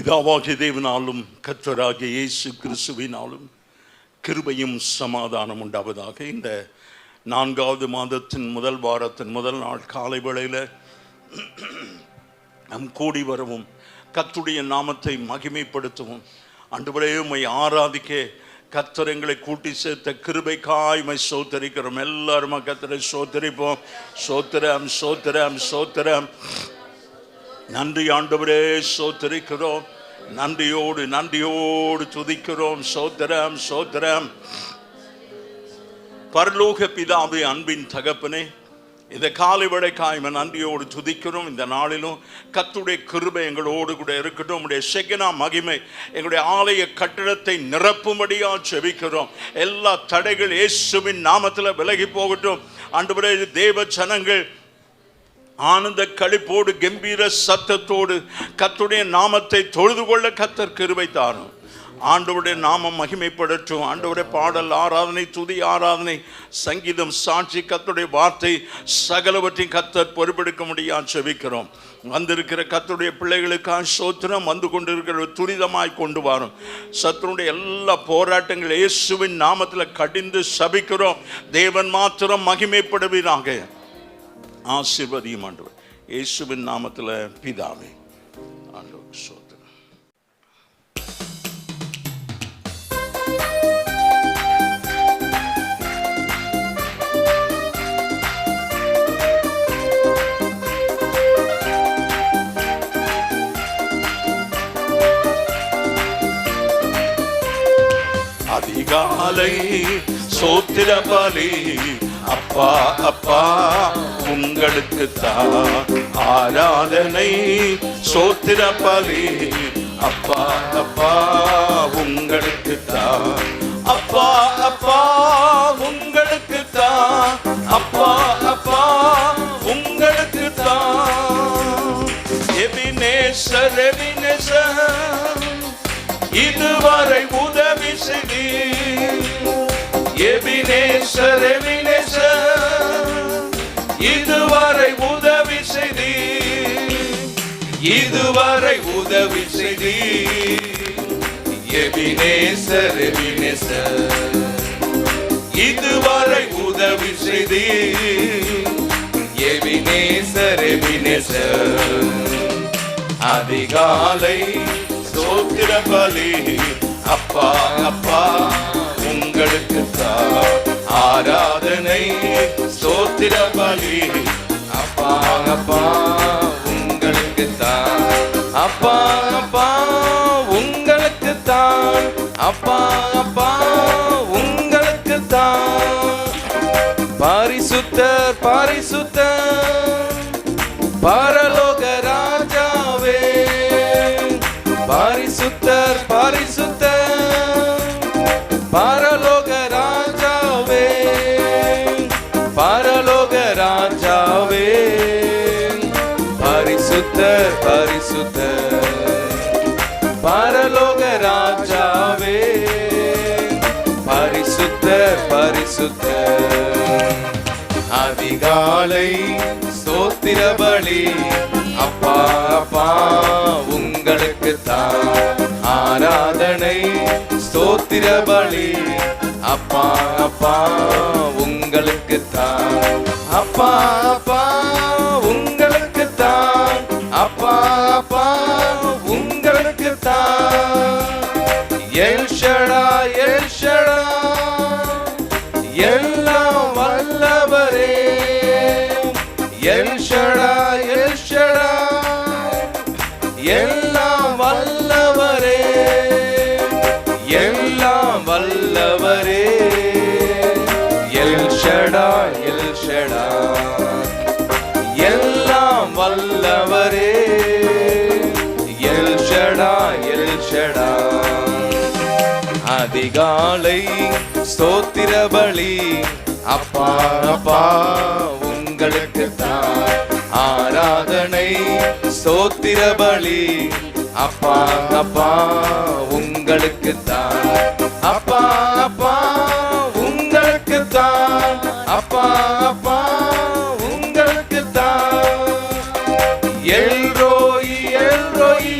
பிதாவாகிய தேவனாலும் கர்த்தராகிய இயேசு கிறிஸ்துவினாலும் கிருபையும் சமாதானம் உண்டாவதாக. இந்த 4வது மாதத்தின் முதல் வாரத்தின் முதல் நாள் காலை வேளையில் நம் கூடி வரவும் கர்த்தருடைய நாமத்தை மகிமைப்படுத்தவும் ஆண்டவரே உம்மை ஆராதிக்க கர்த்தர் எங்களை கூட்டி சேர்த்த கிருபைக்காய் உம்மை ஸ்தோத்திரிக்கிறோம். எல்லாரும் கர்த்தரை ஸ்தோத்திரிப்போம். ஸ்தோத்திரம் ஸ்தோத்திரம் ஸ்தோத்திரம். நன்றி ஆண்டவரே, ஸ்தோத்திரிக்கிறோம். நன்றியோடு துதிக்கிறோம். ஸ்தோத்திரம் ஸ்தோத்திரம். பரலோக பிதாவே, அன்பின் தகப்பனே, இந்த காலை வேளைக்காய் நன்றியோடு துதிக்கிறோம். இந்த நாளிலும் கர்த்தருடைய கிருபை எங்களோடு கூட இருக்கட்டும். உடைய ஷெகினா மகிமை எங்களுடைய ஆலய கட்டிடத்தை நிரப்பும்படியா ஜெபிக்கிறோம். எல்லா தடைகள் இயேசுவின் நாமத்தில் விலகி போகட்டும். ஆண்டவரே, தேவ ஜனங்கள் ஆனந்த களிப்போடு கம்பீர சத்தத்தோடு கர்த்தருடைய நாமத்தை தொழுது கொள்ள கர்த்தர் கிருபை தாரும். ஆண்டவருடைய நாமம் மகிமைப்படட்டும். ஆண்டவருடைய பாடல் ஆராதனை, துதி ஆராதனை, சங்கீதம், சாட்சி, கர்த்தருடைய வார்த்தை சகலவற்றையும் கர்த்தர் பொறுப்பெடுக்க முடியாது ஜெபிக்கிறோம். வந்திருக்கிற கர்த்தருடைய பிள்ளைகளுக்காக ஸ்தோத்திரம். வந்து கொண்டிருக்கிற துரிதமாய் கொண்டு வரும் சத்துருடைய எல்லா போராட்டங்கள் இயேசுவின் நாமத்தில் கடிந்து சபிக்கிறோம். தேவன் மாத்திரம் மகிமைப்படுவீராக. ஆசீர்வதியும் ஆண்டவர் இயேசுவின் நாமத்தில் பிதாவே. ஆண்டவர் ஸ்தோத்திரம். அதிகாலை ஸ்தோத்திர பலி அப்பா அப்பா உங்களுக்கு தான் ஆராதனை. ஸ்தோத்திர பலி அப்பா அப்பா உங்களுக்கு தான். அப்பா அப்பா உங்களுக்கு தான். அப்பா அப்பா உங்களுக்கு தான். எபினேசர் எபினேசர் இதுவரை உதவி செய்தீர். எபினேசர் எபினேசர் இதுவரை உதவி செய்தீர். இதுவரை உதவி செய்தீர். எபினேசர் எபினேசர் இதுவரை உதவி செய்தீர். Ebenezer Ebenezer. அதிகாலை ஸ்தோத்திர பலி அப்பா அப்பா உங்களுக்கு தான் ஆராதனை. ஸ்தோத்திர பலி அப்பா அப்பா உங்களுக்கு தான். அப்பா அப்பா உங்களுக்கு தான். அப்பா அப்பா உங்களுக்கு தான். பரிசுத்தர் பரிசுத்தர் பரலோக ராஜாவே. பரிசுத்தர் பரிசுத்தர் பரலோக ராஜாவே. பரலோக ராஜாவே. பரிசுத்தர் பரிசுத்தர் பரலோக ராஜாவே. பரிசுத்தர் பரிசுத்தர். அதிகாலை ஸ்தோத்திர பலி அப்பா அப்பா உங்களுக்கு தான் ஆராதனை. ஸ்தோத்திர பலி அப்பா அப்பா உங்களுக்கு தான். அப்பா அப்பா உங்களுக்கு தான். அப்பா அப்பா உங்களுக்கு தான். எல் ஷடாய் எல் ஷடாய் எல்லாம் வல்லவரே. எல் ஷடாய் எல் ஷடாய் எல்லாம் வல்லவரே. எல்லாம் வல்லவரே. எல் ஷடாய் எல் ஷடாய் எல்லாம் வல்லவரே. L Shaddai L Shaddai. அதிகாலை ஸ்தோத்திர பலி அப்பா அப்பா உங்களுக்கு தான் ஆராதனை. ஸ்தோத்திர பலி அப்பா அப்பா உங்களுக்கு தான். அப்பா அப்பா உங்களுக்கு தான். அப்பா அப்பா உங்களுக்கு தான். எல் ரோயி எல் ரோயி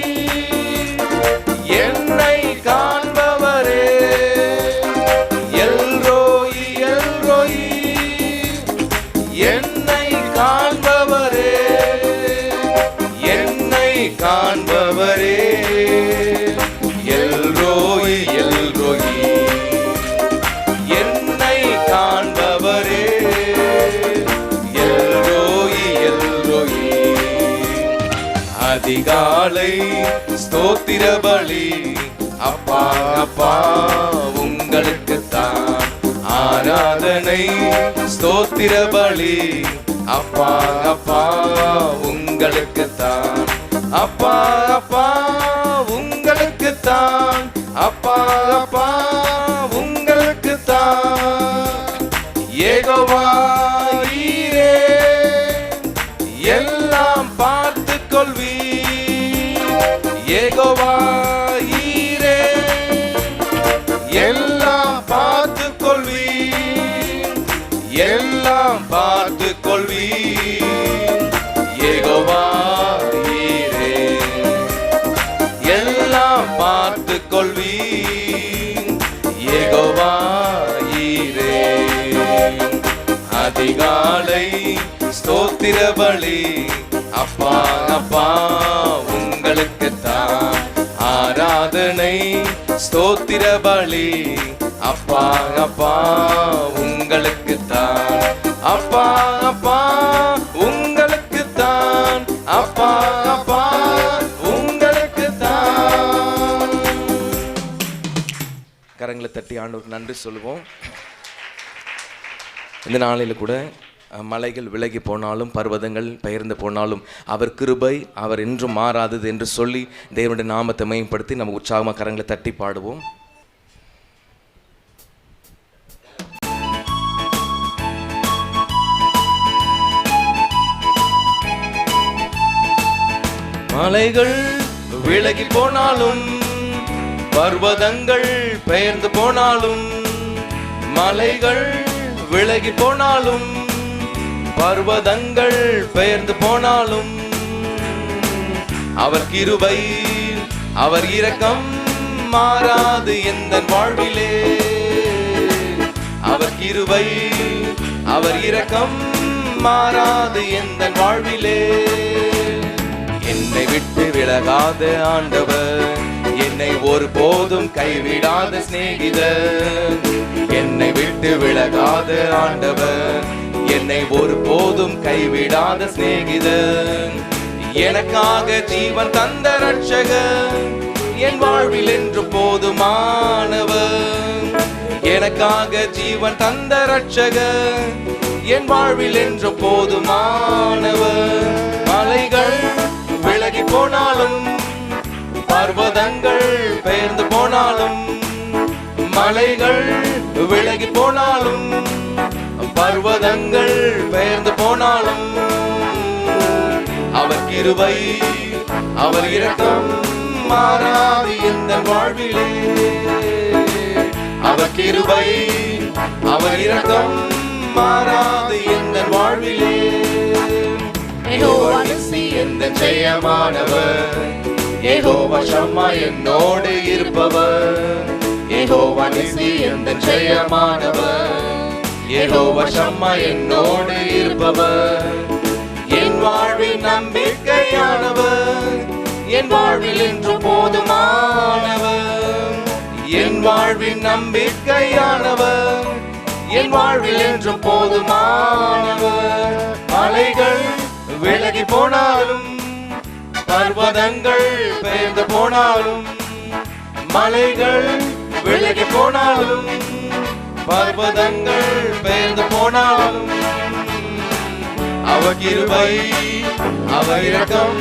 அதிகாலை ஸ்தோத்திர பலி அப்பா அப்பா உங்களுக்குத்தான் ஆராதனை. ஸ்தோத்திர பலி அப்பா அப்பா உங்களுக்குத்தான். அப்பா அப்பா உங்களுக்குத்தான். அப்பா அப்பா உங்களுக்குத்தான். யெகோவா ஈரே எல்லாம் பார்த்து கொள்வீர். யெகோவா ஈரே எல்லாம் பார்த்து கொள்வீர். எல்லாம் பார்த்து கொள்வீர். யெகோவா ஈரே எல்லாம் பார்த்து கொள்வீர். யெகோவா ஈரே. அதிகாலை ஸ்தோத்திர பலி அப்பா அப்பா உங்களுக்குத்தான் ஆராதனை. ஸ்தோத்திர பலி அப்பா அப்பா உங்களுக்குத்தான். அப்பா அப்பா உங்களுக்குத்தான். அப்பா அப்பா உங்களுக்குத்தான். கரங்களை தட்டி ஆண்டவருக்கு நன்றி சொல்லுவோம். இந்த நாளில் கூட மலைகள் விலகி போனாலும் பர்வதங்கள் பெயர்ந்து போனாலும் அவர் கிருபை அவர் என்றும் மாறாதது என்று சொல்லி தேவனுடைய நாமத்தை மேம்படுத்தி நம்ம உற்சாகமாக கரங்களை தட்டி பாடுவோம். மலைகள் விலகி போனாலும் பர்வதங்கள் பெயர்ந்து போனாலும், மலைகள் விலகி போனாலும் பர்வதங்கள் பெயர்ந்து போனாலும், அவர் கிருபை அவர் இரக்கம் மாறாது எந்தன் வாழ்விலே. அவர் கிருபை அவர் இரக்கம் மாறாது எந்தன் வாழ்விலே. என்னை விட்டு விலகாத ஆண்டவர், என்னை ஒருபோதும் கைவிடாத சிநேகிதர். என்னை விட்டு விலகாத ஆண்டவர், என்னை ஒருபோதும் கைவிடாத சிநேகிதர். எனக்காக ஜீவன் தந்த ரட்சகர், என் வாழ்வில் என்று போதுமானவர். எனக்காக ஜீவன் தந்த ரட்சகர், என் வாழ்வில் என்று போதுமானவர். மலைகள் விலகி போனாலும் பர்வதங்கள் பெயர்ந்து போனாலும், மலைகள் விலகி போனாலும் பர்வதங்கள் பெயர்ந்து போனாலும், அவர் கிருபை அவர் இரக்கம் மாறாது எந்தன் வாழ்விலே. அவர் கிருபை அவர் இரக்கம் மாறாது எந்தன் வாழ்விலே. யெகோவா நிசி எந்தன் ஜெயமானவர், யெகோவா ஷம்மா என்னோடு இருப்பவர். யெகோவா நிசி எந்தன் ஜெயமானவர், யெகோவா ஷம்மா என்னோடு இருப்பவர். என் வாழ்வில் நம்பிக்கையானவர், என் வாழ்வில் என்று போதுமானவர். என் வாழ்வில் நம்பிக்கையானவர், என் வாழ்வில் என்று போதுமானவர். மலைகள் விலகி போனாலும் பர்வதங்கள் பெயர்ந்து போனாலும், மலைகள் விலகி போனாலும் பர்வதங்கள் பெயர்ந்து போனாலும், அவர் கிருபை அவர் இரக்கம்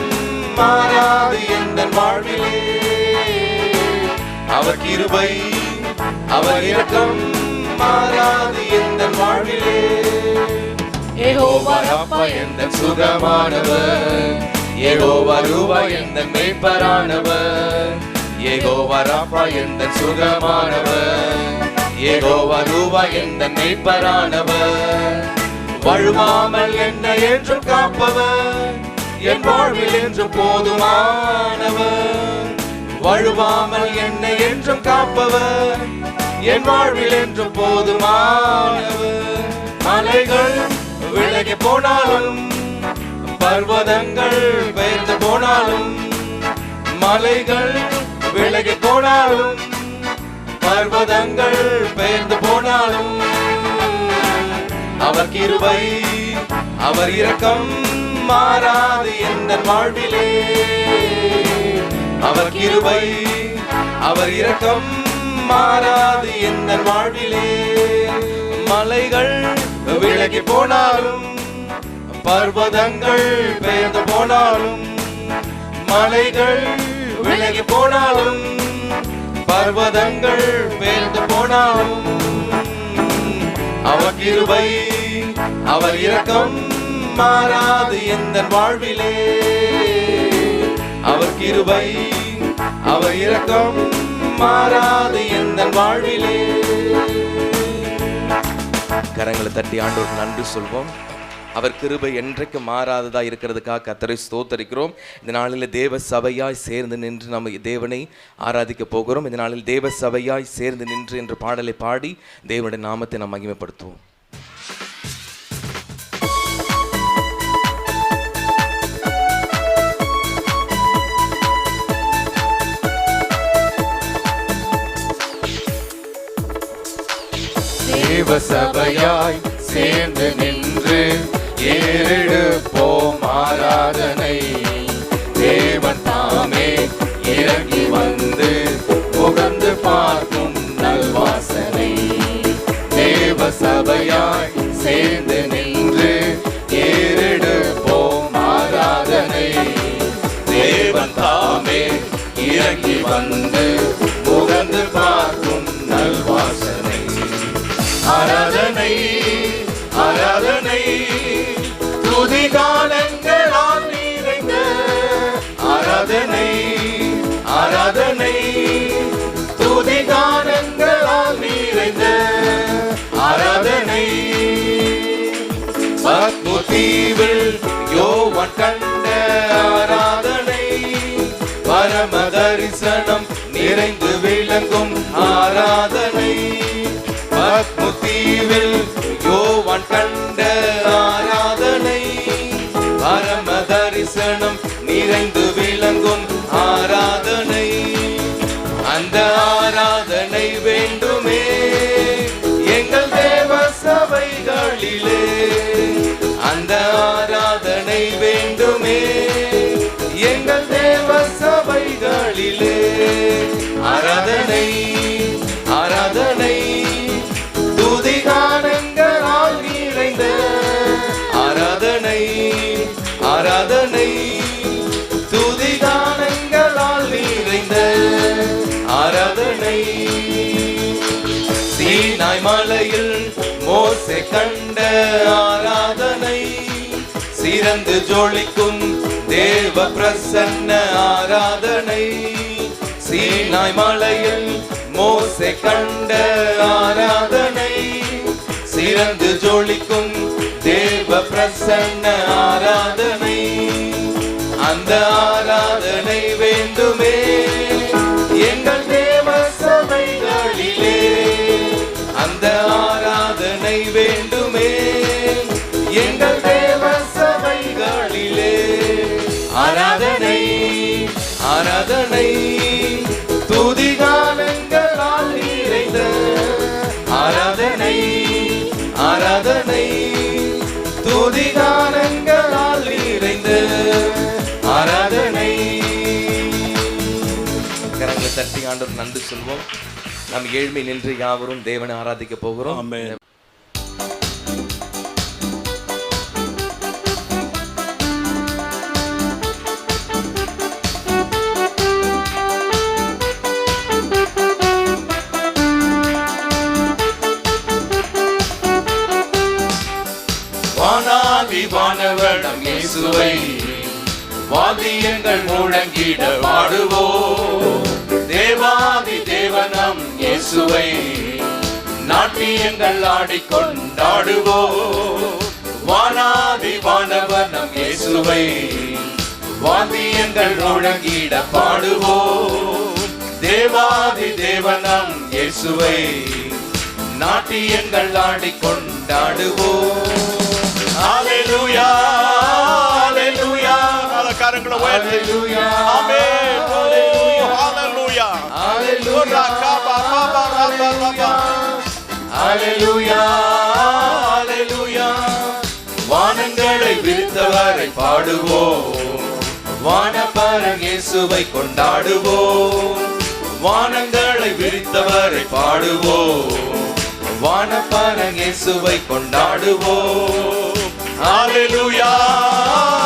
மாறாது எந்தன் வாழ்விலே. அவர் கிருபை அவர் இரக்கம் மாறாது எந்தன் வாழ்விலே. யெகோவா ரப்பா எந்தன் சுகமானவர், யெகோவா ரூவா எந்தன் மேய்ப்பரானவர். யெகோவா ரப்பா எந்தன் சுகமானவர், யெகோவா ரூவா எந்தன் மேய்ப்பரானவர். வழுவாமல் என்னை என்றும் காப்பவர், என் வாழ்வில் என்று போதுமானவர். வழுவாமல் என்னை என்றும் காப்பவர், என் வாழ்வில் என்று போதுமானவர். மலைகள் விலகி போனாலும் பர்வதங்கள் பெயர்ந்து போனாலும், மலைகள் விலகி போனாலும் பர்வதங்கள் பெயர்ந்து போனாலும், அவர் கிருபை அவர் இரக்கம் மாறாது எந்தன் வாழ்விலே. அவர் கிருபை அவர் இரக்கம் மாறாது எந்தன் வாழ்விலே. மலைகள் விலகி போனாலும் பர்வதங்கள் பெயர்ந்து போனாலும், மலைகள் விலகி போனாலும் பர்வதங்கள் பெயர்ந்து போனாலும், அவர் கிருபை அவர் இரக்கம் மாறாது எந்தன் வாழ்விலே. அவர் கிருபை அவர் இரக்கம் மாறாது எந்தன் வாழ்விலே. கரங்களை தட்டி ஆண்டவருக்கு நன்றி சொல்வோம். அவர் கிருபை என்றைக்கு மாறாததா இருக்கிறதுக்காக கர்த்தரை ஸ்தோத்தரிக்கிறோம். இந்த நாளில் தேவ சபையாய் சேர்ந்து நின்று நம்ம தேவனை ஆராதிக்க போகிறோம். இந்த நாளில் தேவ சபையாய் சேர்ந்து நின்று என்ற பாடலை பாடி தேவனுடைய நாமத்தை நாம் மகிமைப்படுத்துவோம். தேவ சபையாய் சேர்ந்து நின்று ஏறெடுப்போம் ஆராதனை. தேவன் தாமே இறங்கி வந்து புகழ்ந்து பார்க்கும் நல்வாசனை. தேவ சபையாய் சேர்ந்து நின்று ஏறெடுப்போம் ஆராதனை. தேவன் தாமே இறங்கி வந்து புகழ்ந்து பார்க்கும் நல்வாசனை. ஆராதனை ஆராதனை துதிகானங்களால் நிறைந்த ஆராதனை. ஆராதனை துதிகானங்களால் நிறைந்த ஆராதனை. பத்மு தீவில் யோவான் கண்ட ஆராதனை. பரம தரிசனம் நிறைந்து விளங்கும் ஆராதனை. பத்மு தீவில் யோவான் கண்ட ஆராதனை. பரம தரிசனம் நிறைந்து விளங்கும் ஆராதனை. அந்த ஆராதனை வேண்டுமே எங்கள் தேவ சபைகளிலே. அந்த ஆராதனை வேண்டுமே எங்கள் தேவ சபைகளிலே. ஆராதனை ஆராதனை துதிகானங்களால் நிறைந்த ஆராதனை. ஆராதனை துதிகானங்களால் நிறைந்த ஆராதனை. சீனாய் மலையில் மோசே கண்ட ஆராதனை. சிறந்து ஜொலிக்கும் தேவ பிரசன்ன ஆராதனை. சீனாய் மலையில் மோசே கண்ட ஆராதனை. சிறந்து ஜொலிக்கும் தேவ பிரசன்ன ஆராதனை. அந்த ஆராதனை வேண்டுமே எங்கள் தேவ சபைகளிலே. அந்த ஆராதனை வேண்டுமே எங்கள் தேவ சபைகளிலே. ஆராதனை ஆராதனை துதிகானங்களால் நிறைந்த ஆராதனை. ஆராதனை துதிகானங்களால் நிறைந்த ஆராதனை. கரங்களை தட்டி ஆண்டவர் நன்றி சொல்வோம். நாம் ஏழ்மை நின்று யாவரும் தேவனை ஆராதிக்க போகிறோம். ஆமென். வானவனம் இயேசுவை வாத்தியங்கள் முழங்கிட பாடுவோம். தேவாதி தேவனம் இயேசுவை நாட்டியங்கள் ஆடிக்கொண்டாடுவோம். வானாதி வானவனம் இயேசுவை வாத்தியங்கள் முழங்கிட பாடுவோம். தேவாதி தேவனம் இயேசுவை நாட்டியங்கள் ஆடிக்கொண்டாடுவோம். ஹalleluya ஹalleluya. கரங்களை உயர்த்தி ஆமென். ஹalleluya ஹalleluya ஹalleluya ஹalleluya ஹalleluya. வானங்கள் வானங்களை விரித்தவரை பாடுவோம், வானபரன் இயேசுவை கொண்டாடுவோம். வானங்களை விரித்தவரை பாடுவோம், வானபரன் இயேசுவை கொண்டாடுவோம். ஹalleluya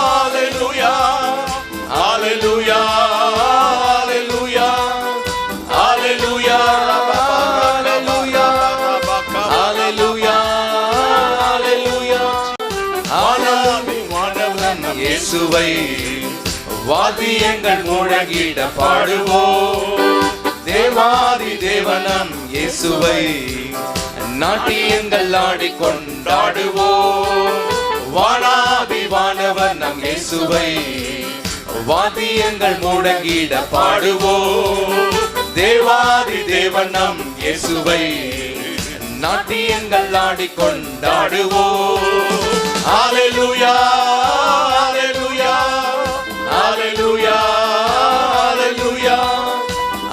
hallelujah hallelujah hallelujah hallelujah hallelujah hallelujah ஹalleluya. ஆனாலும் வானவன் இயேசுவை வாத்தியங்கள் முழங்கிட பாடுவோம். தேவாதி தேவனம் இயேசுவை நாட்டியங்கள் ஆடி கொண்டாடுவோம். வானாதி வானவர் நம் இயேசுவை வாத்தியங்கள் முழங்கிட பாடுவோம். தேவாதி தேவன் நம் இயேசுவை நாட்டியங்கள் ஆடி கொண்டாடுவோம். ஹalleluya hallelujah hallelujah hallelujah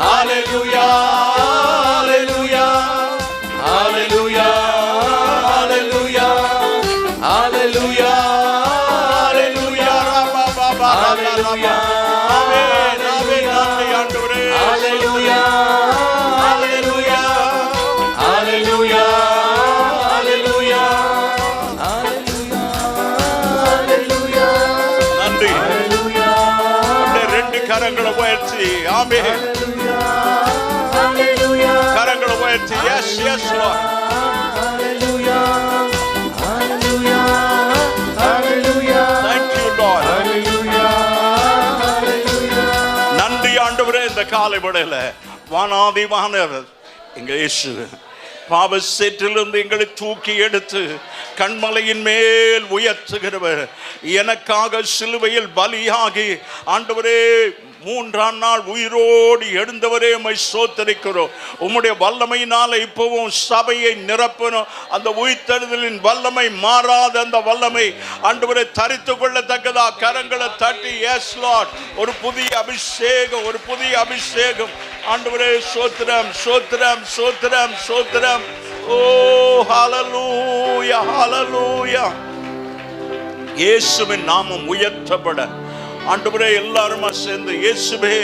hallelujah hallelujah hallelujah hallelujah hallelujah hallelujah ஹalleluya. ஆமென் ஆமென் ஆண்டவரே. ஹalleluya hallelujah hallelujah hallelujah hallelujah hallelujah. நன்றி. ஹalleluya. ரெண்டு கரங்களை உயர்த்தி ஆமென். ஹalleluya. கரங்களை உயர்த்தி yes yes Lord. Hallelujah hallelujah hallelujah. Thank you Lord. Hallelujah hallelujah. நன்றி ஆண்டவரே. இந்த காலை வேளையில வானாதி வானவர் எங்க இயேசு பாவ சேற்றிலிருந்து எங்களை தூக்கி எடுத்து கண்மலையின் மேல் உயர்த்துகிறவர், எனக்காக சிலுவையில் பலியாகி ஆண்டவரே மூன்றாம் நாள் உயிரோடு எழுந்தவரே உம்மை ஸ்தோத்திரிக்கிறோம். உம்முடைய வல்லமையினால இப்பவும் சபையை நிரப்பணும். அந்த உயிர்த்தெழுதலின் வல்லமை மாறாத அந்த வல்லமை ஆண்டவரை தரித்து கொள்ளத்தக்கதா கரங்களை தட்டி எஸ் லார்ட். ஒரு புதிய அபிஷேகம், ஒரு புதிய அபிஷேகம் ஆண்டவரே. ஸ்தோத்திரம் ஸ்தோத்திரம் ஸ்தோத்திரம் ஸ்தோத்திரம். ஓ ஹalleluya ஹalleluya. இயேசுவின் நாமம் உயர்த்தப்பட ஆண்டவரே எல்லாருமா சேர்ந்து இயேசுவே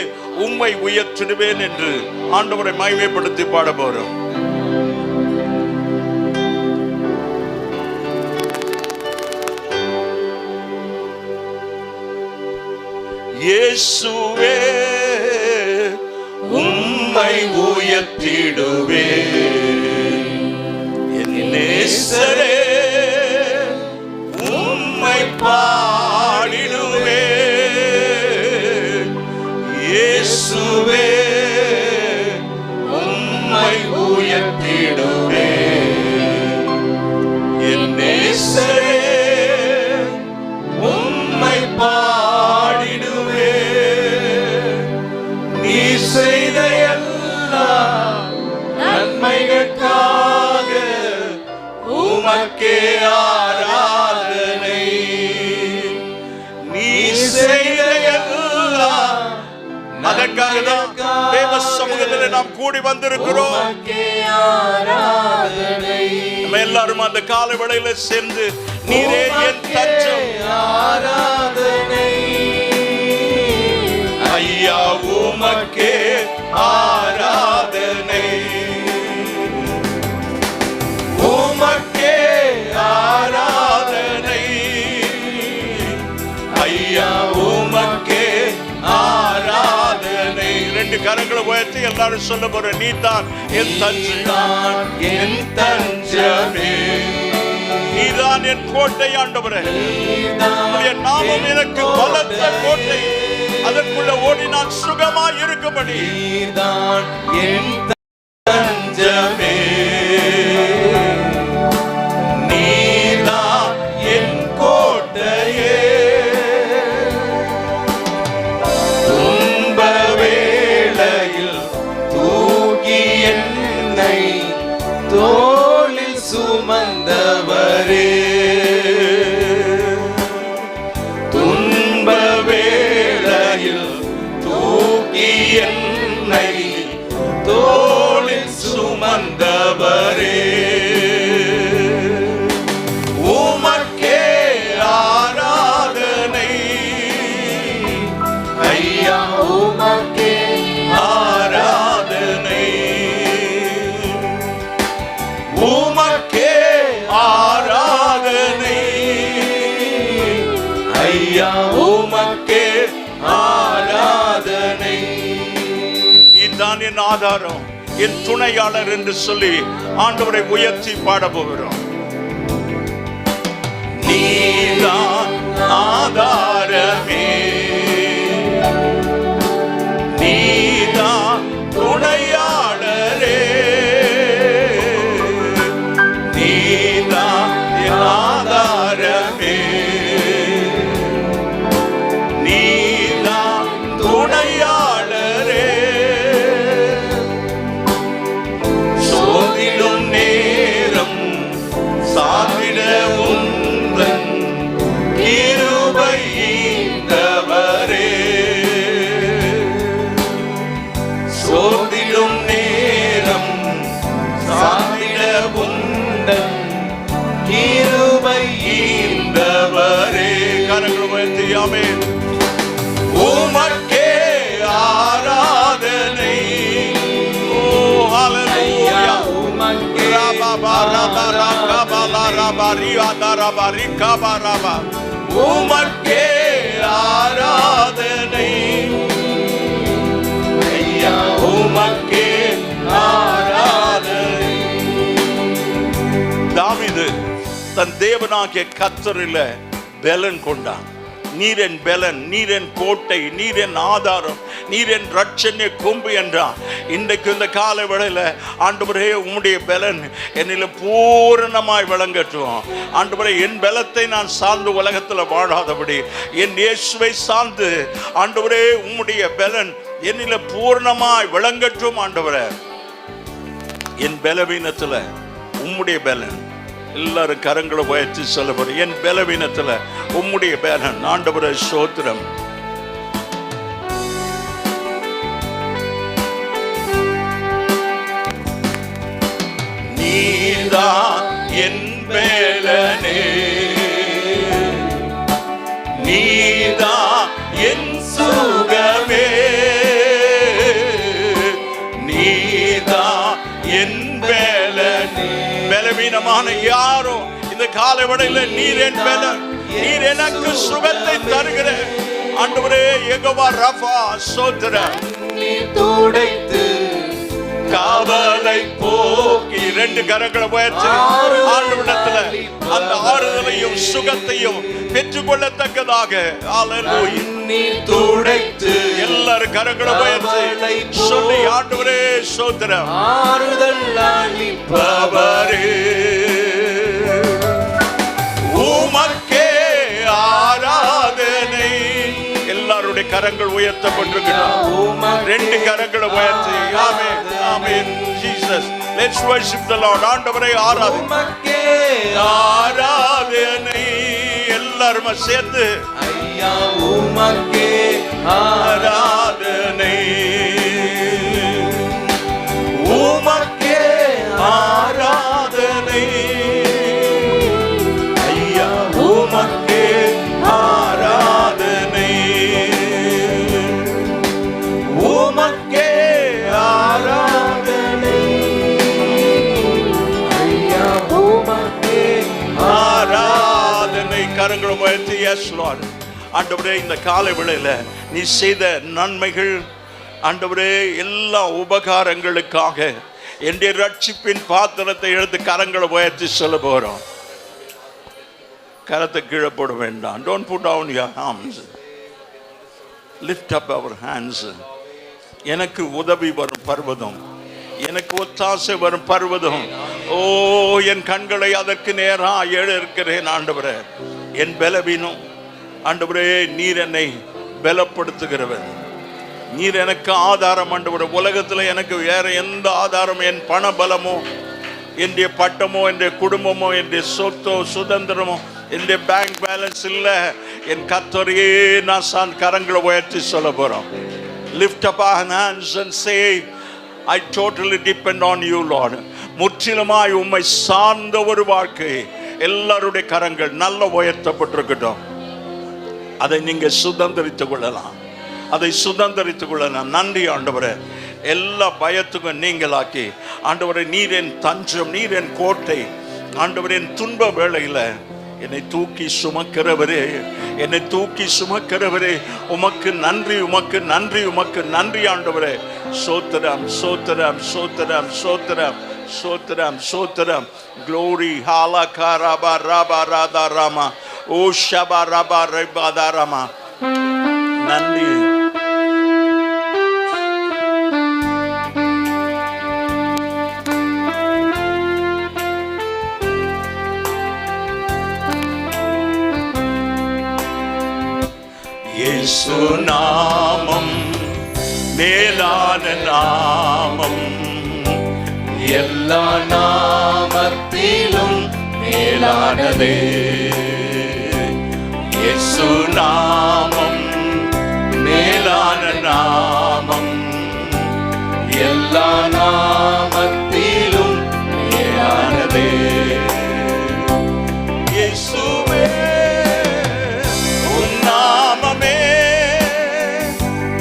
உம்மை உயர்த்திடுவேன் என்று ஆண்டவரை மகிமைப்படுத்தி பாட போறோம். இயேசுவே உம்மை உயர்த்திடுவேன், என் நேசரே உம்மை பாடிடுவேன். இயேசுவே உம்மை உயர்த்திடுவேன், என் நேசரே உம்மை பாடிடுவேன். நீ செய்த எல்லா நன்மைகளுக்காக உமக்கே ஆராதனை. நீ செய்த எல்லா அதற்காக தான் தேவ சமூகத்தில் நாம் கூடி வந்திருக்கிறோம். நம்ம எல்லாரும் அந்த காலை வேளையில சேர்ந்து நீரே என் தஞ்சம் ஆராதனை ஐயா உமக்கே ஆராதனை, உமக்கே ஆராதனை ஐயா உமக்கே ஆராதனை. ரெண்டு கரங்களை உயர்த்தி எல்லாரும் சொல்ல போற நீ தான் என் தஞ்சம், என் தஞ்சமே, நீதான் என் கோட்டை ஆண்டவரே. உம்முடைய நாமம் எனக்கு பலத்த கோட்டை, அதற்குள்ள ஓடி நான் சுகமாய் இருக்கும்படி நீதான் என் தஞ்சமே, நீதான் என் கோட்டையே. துன்ப வேளையில் தூக்கி என்னை தோளில் சுமந்தவரே, துன்ப வேளையில் தூக்கி என்னை தோளில் சுமந்தவரே, உமக்கே உமக்கே ஆராதனை. நீதான் என் ஆதாரம், என் துணையாளர் என்று சொல்லி ஆண்டவரை உயர்த்தி பாட போகிறோம். நீதான் ஆதாரமே, நீதான் துணையாளரே, நீதான் என் ஆதாரமே, நீதான் துணையாளரே. சோதிடும் நேரம் சாதிட உந்தன் கிருபை ஈந்தவரே. சோதிடும் நேரம் சாதிட உந்தன் கிருபை ஈந்தவரே. கரங்களை உயர்த்தி ஆமென். உமக்கே ஆராதனை. ஓ ஹalleluya. உமக்கே உமக்கே ஆராதனை. ஐயா உமக்கே ஆராதனை. தாவீது தன் தேவனாகிய கர்த்தரில் பலன் கொண்டான். நீர் என் பலன், நீர் என் கோட்டை, நீர் என் ஆதாரம், நீர் என் ரட்சண்ய கொம்பு என்றான். இன்றைக்கு இந்த கால வேளையில ஆண்டவரே உம்முடைய பலன் என்னில பூரணமாய் விளங்கட்டும். ஆண்டவரே என் பலத்தை நான் சார்ந்து உலகத்தில் வாழாதபடி என் இயேசுவை சார்ந்து ஆண்டவரே உம்முடைய பலன் என்னில பூரணமாய் விளங்கட்டும். ஆண்டவரே என் பலவீனத்தில் உம்முடைய பலன். எல்லாரும் கரங்களை உயர்த்தி சொல்ல போறோம். என் பலவீனத்துல உம்முடைய பலன். ஆண்டவரே ஸ்தோத்திரம். நீதான் என் பலனே, நீதான் என் சுகமே, நீதான் என் பலனே. பலவீனமான யாரோ இந்த காலை வேளையில நீர் என் பலன், நீர் எனக்கு சுகத்தை தருகிற ஆண்டவரே யெகோவா ரஃபா ஸ்தோத்திரம். துடைத்து காவலை போக்கி. ரெண்டு கரங்களை உயர்த்தி ஆண்டவரிடத்துல அந்த ஆறுதலையும் சுகத்தையும் பெற்றுக்கொள்ளத்தக்கதாக ஹalleluya. துடைத்து எல்லாரும் கரங்களை உயர்த்தி சொல்லி ஆண்டவரே ஸ்தோத்திரம். ஆறுதல் அளிப்பவரே உமக்கே ஆராதனை. எல்லாருடைய கரங்கள் உயர்த்தப்பட்டிருக்கிறோம். ரெண்டு கரங்களை உயர்த்தி amen amen Jesus. Let's worship the Lord. ஆண்டவரை ஆராதனை. உமக்கே ஆராதனை. எல்லாரும் சேர்ந்து ஐயா உமக்கே ஆராதனை, உமக்கே ஆராதனை. ஐயா உமக்கே ஆராதனை, உமக்கே ஆராதனை. ஐயா உமக்கே ஆராதனை. கரங்களை உயர்த்தி எஸ் லார்ட். ஆண்டவரே இந்த காலை வேளையில நீ செய்த நன்மைகள் ஆண்டவரே எல்லா உபகாரங்களுக்காக என்னுடைய ரட்சிப்பின் பாத்திரத்தை எடுத்து கரங்களை உயர்த்தி சொல்ல போறோம். கரத்தை கீழே போட வேண்டாம். Don't put down your arms. Lift up our hands. எனக்கு உதவி வரும் பர்வதம், எனக்கு ஒத்தாசை வரும் பர்வதம். ஓ என் கண்களை அதற்கு நேராக ஏழ இருக்கிறேன். ஆண்டவரே என் பலவீனம் ஆண்டவரே நீர் என்னை பலப்படுத்துகிறவர், நீர் எனக்கு ஆதாரம். ஆண்டவரே உலகத்தில் எனக்கு வேற எந்த ஆதாரம், என் பண பலமோ, என்னுடைய பட்டமோ, என்னுடைய குடும்பமோ, என்னுடைய சொத்தோ சுதந்திரமோ, என்னுடைய பேங்க் பேலன்ஸ் இல்லை. என் கர்த்தரையே நான் கரங்களை உயர்த்தி சொல்ல போறோம். Lift up our hands and say, I totally depend on you, Lord. முற்றிலுமாய் உம்மை சார்ந்த ஒரு வாழ்க்கை. எல்லாருடைய கரங்கள் நல்ல உயர்த்தப்பட்டிருக்கட்டும். அதை நீங்க சுதந்திரித்துக் கொள்ளலாம், அதை சுதந்திரித்துக் கொள்ளலாம். நன்றி ஆண்டவரே. எல்லா பயத்துக்கும் நீங்களாக்கி ஆண்டவரே நீர் என் தஞ்சம், நீர் என் கோட்டை. ஆண்டவரே என் துன்ப வேளையில என்னை தூக்கி சுமக்கிறவரே, என்னை தூக்கி சுமக்கிறவரே, உமக்கு நன்றி, உமக்கு நன்றி, உமக்கு நன்றி ஆண்டவரே. சோத்திரம் சோத்திரம் சோத்திரம் சோத்திரம் சோத்திரம் சோத்திரம். க்ளோரி ஹாலா காராபா ராபா ராதா ராமா ஓ ஷபா ராபா ரைபாதா ராமா. நன்றி. இயேசு நாமம் மேலான நாமம், எல்லா நாமத்திலும் மேலானதே. இயேசு நாமம் மேலான நாமம், எல்லா நாமத்திலும் மேலானதே. இயேசுவே உம் நாமமே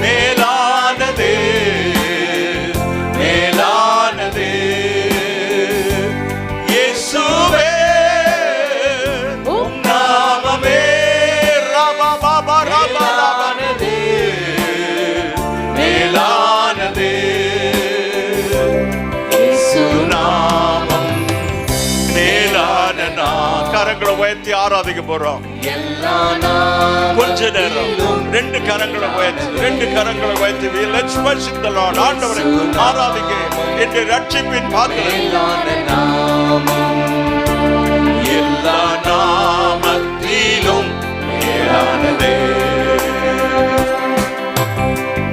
மேலானதே, மேலானதே. இயேசுவே உம் நாமமே ரபா பாபா ரபா மேலானதே, மேலானதே. இயேசு நாமம் மேலான நாமம். கரங்களை உயர்த்தி ஆராதிக்க போறோம். எல்லா கொஞ்ச நேரம் நாமத்திலும் ரெண்டு கரங்களை உயர்த்தி, ரெண்டு கரங்களை உயர்த்தி let's worship the Lord. ஆண்டவரை ஆராதிக்க. என்ற ரட்சிப்பின் பாத்திரம் மேலான நாமம், எல்லா நாமத்திலும் மேலானதே.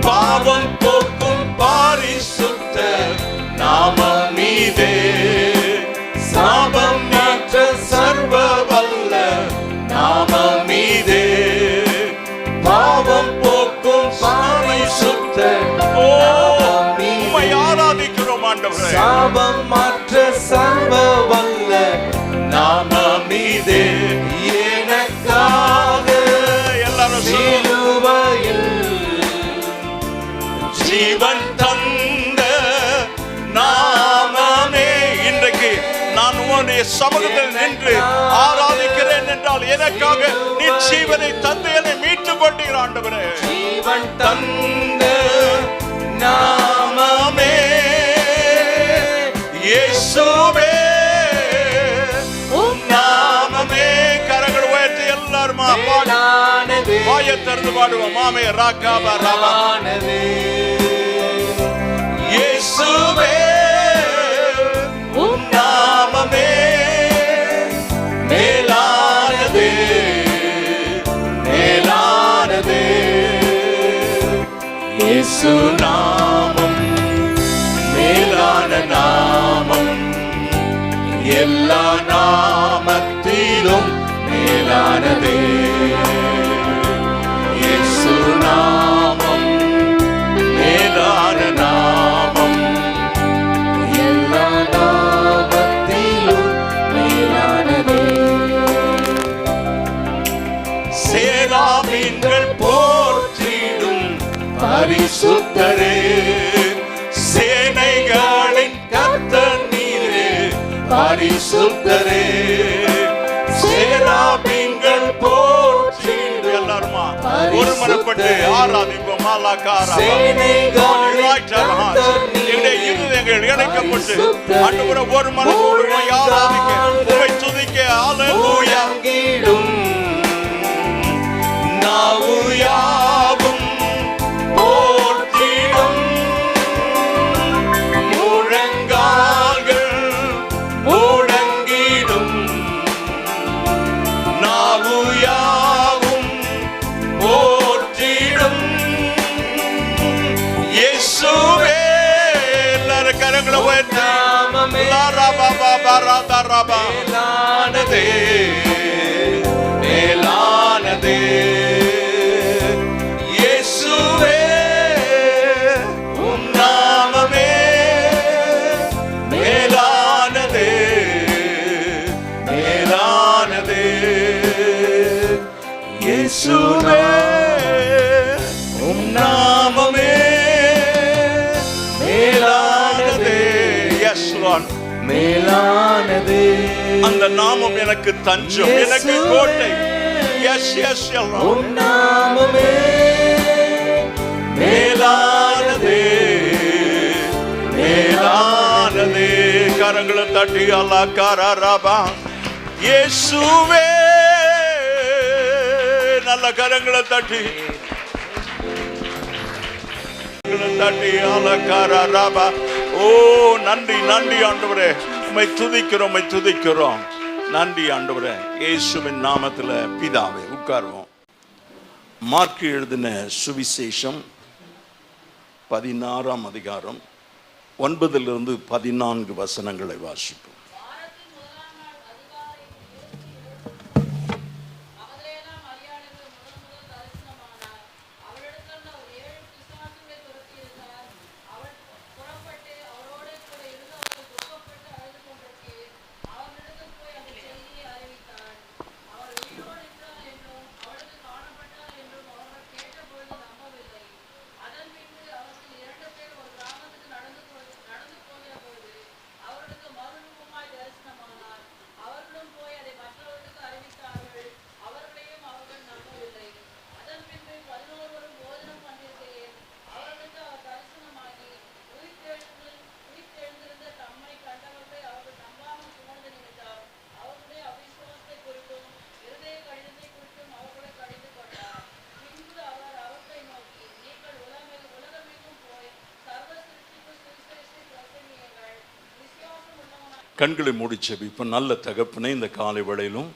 பாவம் போக்கும் பாரிசுத்த நாமம் மீதே, சாபம் மாற்ற சர்வ வல்ல நாமம் மீதே, பாவம் போக்கும் பாரிசுத்த உம்மை ஆராதிக்கிறோம் ஆண்டவரே. சாபம் மாற்ற சர்வ வல்ல நாமம் மீதே எனக்காக எல்லாரும் சிலுவையில் ஜீவன் தந்த நாமமே. இன்றைக்கு நான் உன்னுடைய சமூகத்தில் நின்று ஆராதிக்கிறேன் என்றால் எனக்காக நீ ஜீவனை தந்து என்னை மீட்டுக் கொண்டீர் ஆண்டவரே. ஜீவன் தந்த நாமமே இயேசுவே உம் நாமமே. கரங்கள் உயர்த்தி எல்லாரும் மேலானதே, வாயை திறந்து பாடுவோம். மாமே ராகாபா ராபா. மேலானதே. இயேசுவே உம் நாமமே மேலானதே, மேலானதே. இயேசு நாமம் மேலான நாமம், எல்லா நாமத்திலும் மேலானதே. இயேசு நாமம் மேலான நாமம், எல்லா நாமத்திலும் மேலானதே. சேராபீன்கள் போற்றிடும் பரிசுத்தரே, சேனைகளின் கர்த்தர் நீரே பரிசுத்தரே. சேராபீன்கள் போற்றிடும் எல்லாருமா ஒரு மனப்பட்டு ஆராதிப்போம். இருதயங்கள் இணைக்கப்பட்டு ஆண்டவரே ஒரு மனதோடு ஆராதிக்க உம்மை துதிக்க ஹல்லேலூயா. நாவு யாவும் போற்றிடும், முழங்கால்கள் முழங்கிடும். நாவு யாவும் போற்றிடும் இயேசுவே. எல்லாரும் கரங்களை உயர்த்தி மேலானதே, மேலானதே. இயேசுவே உம் நாமமே மேலானதே, மேலானதே. இயேசுவே உம் நாமமே மேலானதே. Yes Lord. மேலானதே. அந்த அந்த நாமம் எனக்கு தஞ்சம், எனக்கு கோட்டை. எஸ் எஸ் உம் நாமமே மேலானதே, மேலானதே. கரங்களை தட்டி அல்லா காராபா இயேசுவே, நல்ல கரங்களை தட்டி தட்டி அல்லா காராபா. ஓ நன்றி நன்றி ஆண்டவரே, உம்மை துதிக்கிறோம், உம்மை துதிக்கிறோம். நன்றி ஆண்டவரே, இயேசுவின் நாமத்தில் பிதாவே. உட்காருவோம். மார்க்கு எழுதின சுவிசேஷம் 16ஆம் அதிகாரம் 9 to 14 வசனங்களை வாசிப்போம். கண்களை மூடி ஜெபிப்போம். நல்ல தகப்பனே, இந்த காலை வேளையிலும்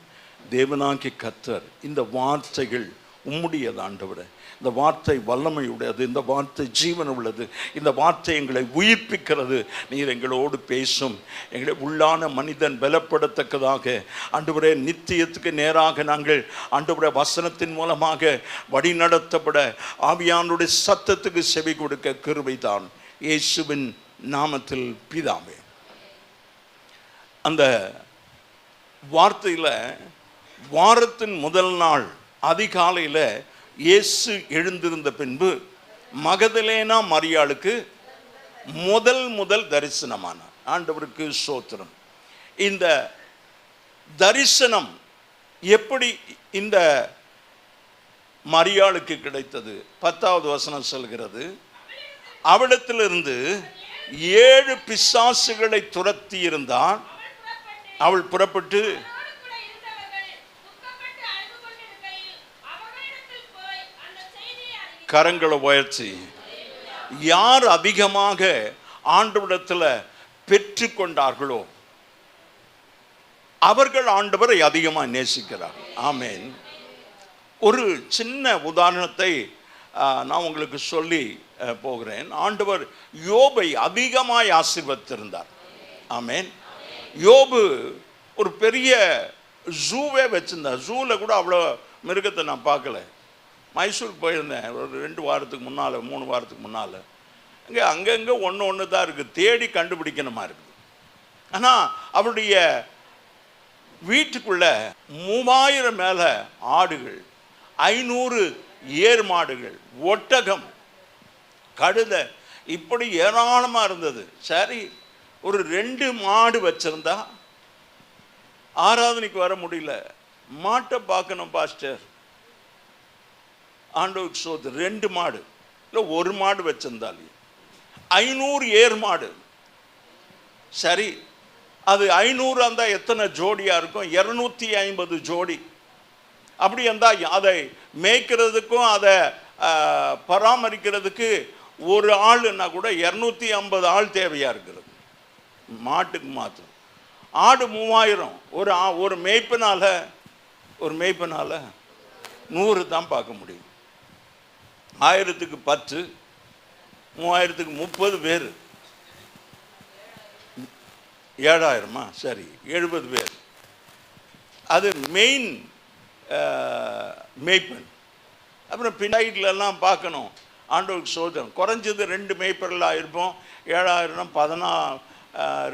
தேவனாகிய கர்த்தர் இந்த வார்த்தைகள் உம்முடையது ஆண்டவரே. இந்த வார்த்தை வல்லமையுடையது, இந்த வார்த்தை ஜீவன் உள்ளது, இந்த வார்த்தை எங்களை உயிர்ப்பிக்கிறது. நீர் எங்களோடு பேசும். எங்களை உள்ளான மனிதன் பலப்படத்தக்கதாக ஆண்டவரே, நித்தியத்துக்கு நேராக நாங்கள் ஆண்டவரே வசனத்தின் மூலமாக வழி நடத்தப்பட ஆவியானுடைய சத்தத்துக்கு செவி கொடுக்க கிருபை தான். இயேசுவின் நாமத்தில் பிதாவே. அந்த வார்த்தையில் வாரத்தின் முதல் நாள் அதிகாலையில் இயேசு எழுந்திருந்த பின்பு மகதலேனா மரியாளுக்கு முதல் தரிசனமானார். ஆண்டவருக்கு ஸ்தோத்திரம். இந்த தரிசனம் எப்படி இந்த மரியாளுக்கு கிடைத்தது? 10வது வசனம் சொல்கிறது, அவளிடத்திலிருந்து 7 பிசாசுகளை துரத்தி இருந்தான். அவள் புறப்பட்டு கரங்களை உயர்த்தி, யார் அதிகமாக ஆண்டவரிடத்தில் பெற்று கொண்டார்களோ அவர்கள் ஆண்டவரை அதிகமாக நேசிக்கிறார். ஆமேன். ஒரு சின்ன உதாரணத்தை நான் உங்களுக்கு சொல்லி போகிறேன். ஆண்டவர் யோபை அதிகமாய் ஆசீர்வதித்திருந்தார். ஆமேன். யோபு ஒரு பெரிய ஜூவே வச்சிருந்தார். ஜூவில் கூட அவ்வளோ மிருகத்தை நான் பார்க்கல. மைசூருக்கு போயிருந்தேன் ஒரு 2 வாரத்துக்கு முன்னால், 3 வாரத்துக்கு முன்னால். அங்கங்கே ஒன்று தான் இருக்குது, தேடி கண்டுபிடிக்கணுமா இருக்குது. ஆனால் அவருடைய வீட்டுக்குள்ள 3000 மேலே ஆடுகள், 500 ஏர் மாடுகள், ஒட்டகம், கழுதை, இப்படி ஏராளமாக இருந்தது. சரி, ஒரு 2 மாடு வச்சிருந்தா ஆராதனைக்கு வர முடியல. மாட்டை பார்க்கணும் பாஸ்டர். ஆண்டவருக்கு ஸ்தோத்திரம். 2 மாடு இல்லை, 1 மாடு வச்சிருந்தாலே 500 ஏர் மாடு. சரி, அது 500 இருந்தால் எத்தனை ஜோடியாக இருக்கும்? 250 ஜோடி. அப்படி இருந்தால் அதை மேய்க்கிறதுக்கும் அதை பராமரிக்கிறதுக்கு ஒரு ஆளுன்னா கூட 250 ஆள் தேவையாக இருக்கிறது. மாட்டுக்கு மாத்திரம். ஆடு 3000. ஒரு மேய்ப்பினால் 100 தான் பார்க்க முடியும். 1000க்கு 10, 3000க்கு 30 பேர், 7000. சரி, 70 பேர். அது மெயின் மேய்ப்பன். அப்புறம் பின்னாடிலெல்லாம் பார்க்கணும். ஆண்டவருக்கு சோதனை. குறைஞ்சது 2 மேய்ப்பர்களாக இருப்போம். 7000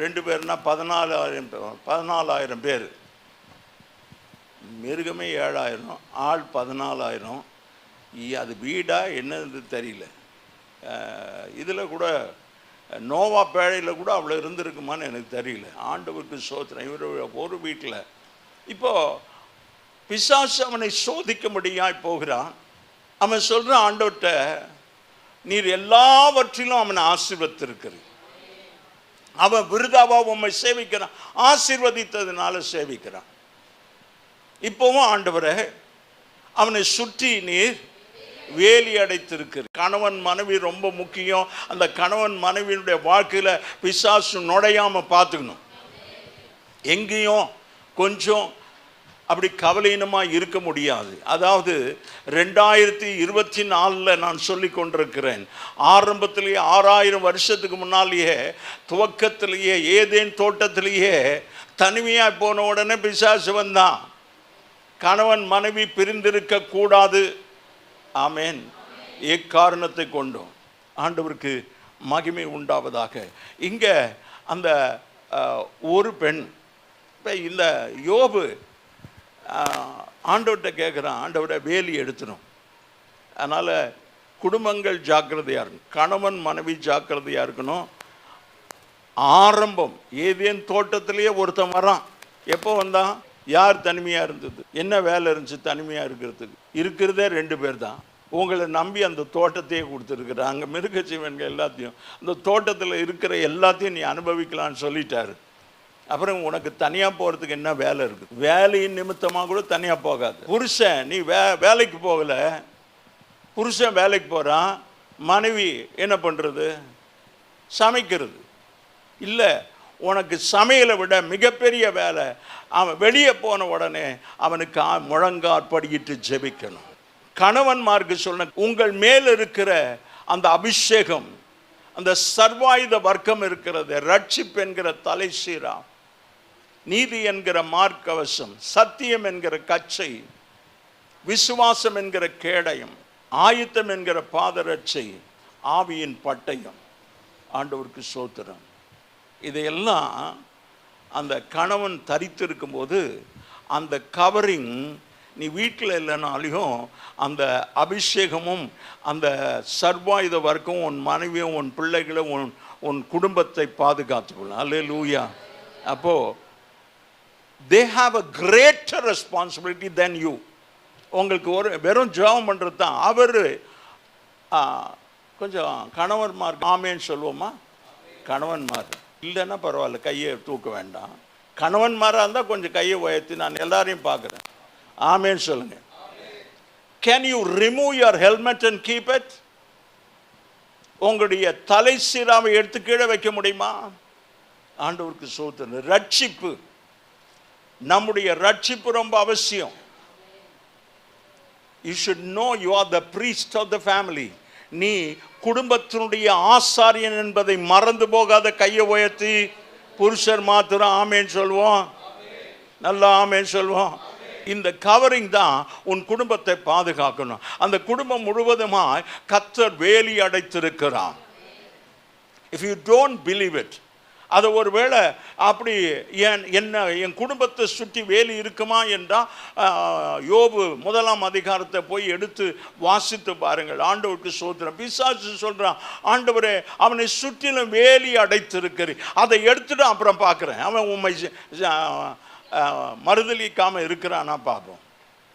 2 பேர்னா 14,000 பேர். மிருகமே 7000, ஆள் 14,000. அது வீடா என்னது தெரியல. இதில் கூட நோவா பேழையில் கூட அவ்வளோ இருந்திருக்குமான்னு எனக்கு தெரியல. ஆண்டவருக்கு சோதனை. இவர் ஒரு வீட்டில் இப்போது பிசாசு அவனை சோதிக்கும்படியாய் போகிறான். அவன் சொல்கிற ஆண்டவர்கிட்ட, நீர் எல்லாவற்றிலும் அவனை ஆசீர்வதித்திருக்கிறீர். அவன் விருதாவா உம்மை சேவிக்கிறான், ஆசீர்வதித்ததுனால சேவிக்கிறான். இப்போவும் ஆண்டவரே அவனை சுற்றி நீர் வேலி அடைத்திருக்கிற. கணவன் மனைவி ரொம்ப முக்கியம். அந்த கணவன் மனைவியினுடைய வாழ்க்கையில் பிசாசு நுழையாமல் பார்த்துக்கணும். எங்கேயும் கொஞ்சம் அப்படி கவலையினமாக இருக்க முடியாது. அதாவது 2024 நான் சொல்லி கொண்டிருக்கிறேன். ஆரம்பத்திலேயே 6000 வருஷத்துக்கு முன்னாலேயே துவக்கத்திலேயே ஏதேன் தோட்டத்திலேயே தனிமையாக போன உடனே பிசாசு வந்தான். கணவன் மனைவி பிரிந்திருக்க கூடாது. ஆமேன். எக்காரணத்தை கொண்டும் ஆண்டவருக்கு மகிமை உண்டாவதாக. இங்கே அந்த ஒரு பெண், இப்போ இந்த யோபு ஆண்டவர்கிட்ட கேட்குறான், ஆண்டவரை வேலி எடுத்துடும். அதனால் குடும்பங்கள் ஜாக்கிரதையாக இருக்கணும், கணவன் மனைவி ஜாக்கிரதையாக இருக்கணும். ஆரம்பம் ஏதேன் தோட்டத்திலேயே ஒருத்தன் வரான். எப்போ வந்தான்? யார் தனிமையாக இருந்தது? என்ன வேலை இருந்துச்சு தனிமையாக இருக்கிறதுக்கு? இருக்கிறதே 2 பேர் தான். உங்களை நம்பி அந்த தோட்டத்தையே கொடுத்துருக்குறாங்க. அங்கே மிருக ஜீவன்கள் எல்லாத்தையும், அந்த தோட்டத்தில் இருக்கிற எல்லாத்தையும் நீ அனுபவிக்கலான்னு சொல்லிட்டாரு. அப்புறம் உனக்கு தனியாக போகிறதுக்கு என்ன வேலை இருக்குது? வேலையின் நிமித்தமாக கூட தனியாக போகாது. புருஷன் நீ வேலைக்கு போகலை, புருஷன் வேலைக்கு போகிறான், மனைவி என்ன பண்ணுறது? சமைக்கிறது. இல்லை, உனக்கு சமையலை விட மிகப்பெரிய வேலை, அவன் வெளியே போன உடனே அவனுக்கு முழங்காற்படியிட்டு ஜெபிக்கணும். கணவன்மார்க்கு சொல்ல, உங்கள் மேல் இருக்கிற அந்த அபிஷேகம், அந்த சர்வாயுத வர்க்கம் இருக்கிறது, ரட்சிப்பு என்கிற தலைசீரா, நீதி என்கிற மார்க்கவசம், சத்தியம் என்கிற கச்சை, விசுவாசம் என்கிற கேடயம், ஆயுத்தம் என்கிற பாதரட்சை, ஆவியின் பட்டயம். ஆண்டவருக்கு ஸ்தோத்திரம். இதையெல்லாம் அந்த கணவன் தரித்திருக்கும் போது அந்த கவரிங் நீ வீட்டில் இல்லைனாலையும் அந்த அபிஷேகமும் அந்த சர்வாயுத வர்க்கம் உன் மனைவியும் உன் பிள்ளைகளும் உன் குடும்பத்தை பாதுகாத்துக்கொள்ளும். அல்லேலூயா. அப்போது they have a greater responsibility than you. உங்களுக்கு ஒரு வெறும் ஜெபம் பண்ணுறது தான். அவர் கொஞ்சம் கணவன்மார் ஆமேன்னு சொல்லுவோமா? கணவன்மார் இல்லைன்னா பரவாயில்ல, கையை தூக்க வேண்டாம். கணவன்மாராக இருந்தால் கொஞ்சம் கையை உயர்த்தி நான் எல்லாரையும் பார்க்குறேன். ஆமேன்னு சொல்லுங்க. Can you remove your helmet and keep it? உங்களுடைய தலை சீராவை எடுத்து கீழே வைக்க முடியுமா? ஆண்டவருக்கு ஸ்தோத்திரம். ரட்சிப்பு, நம்முடைய ரட்சிப்பு ரொம்ப அவசியம். You should know you are the priest of the family. நீ குடும்பத்தினுடைய ஆசாரியன் என்பதை மறந்து போகாத. கையை உயர்த்தி புருஷர் மாத்திரம் ஆமேன்னு சொல்லுவோம். நல்லா ஆமேன்னு சொல்லுவோம். இந்த கவரிங் தான் உன் குடும்பத்தை பாதுகாக்கணும். அந்த குடும்பம் முழுவதுமாய் கர்த்தர் வேலி அடைத்திருக்கிறார். If you don't believe it, அதை ஒருவேளை அப்படி என் குடும்பத்தை சுற்றி வேலி இருக்குமா என்றால் யோபு 1ஆம் அதிகாரத்தை போய் எடுத்து வாசித்து பாருங்கள். ஆண்டவருக்கு ஸ்தோத்திரம். பிசாசு சொல்கிறான், ஆண்டவரே அவனை சுற்றிலும் வேலி அடைத்திருக்கிறேன், அதை எடுத்துட்டு அப்புறம் பார்க்குறேன், அவன் உண்மை மறுதளிக்காமல் இருக்கிறானா பார்ப்போம்,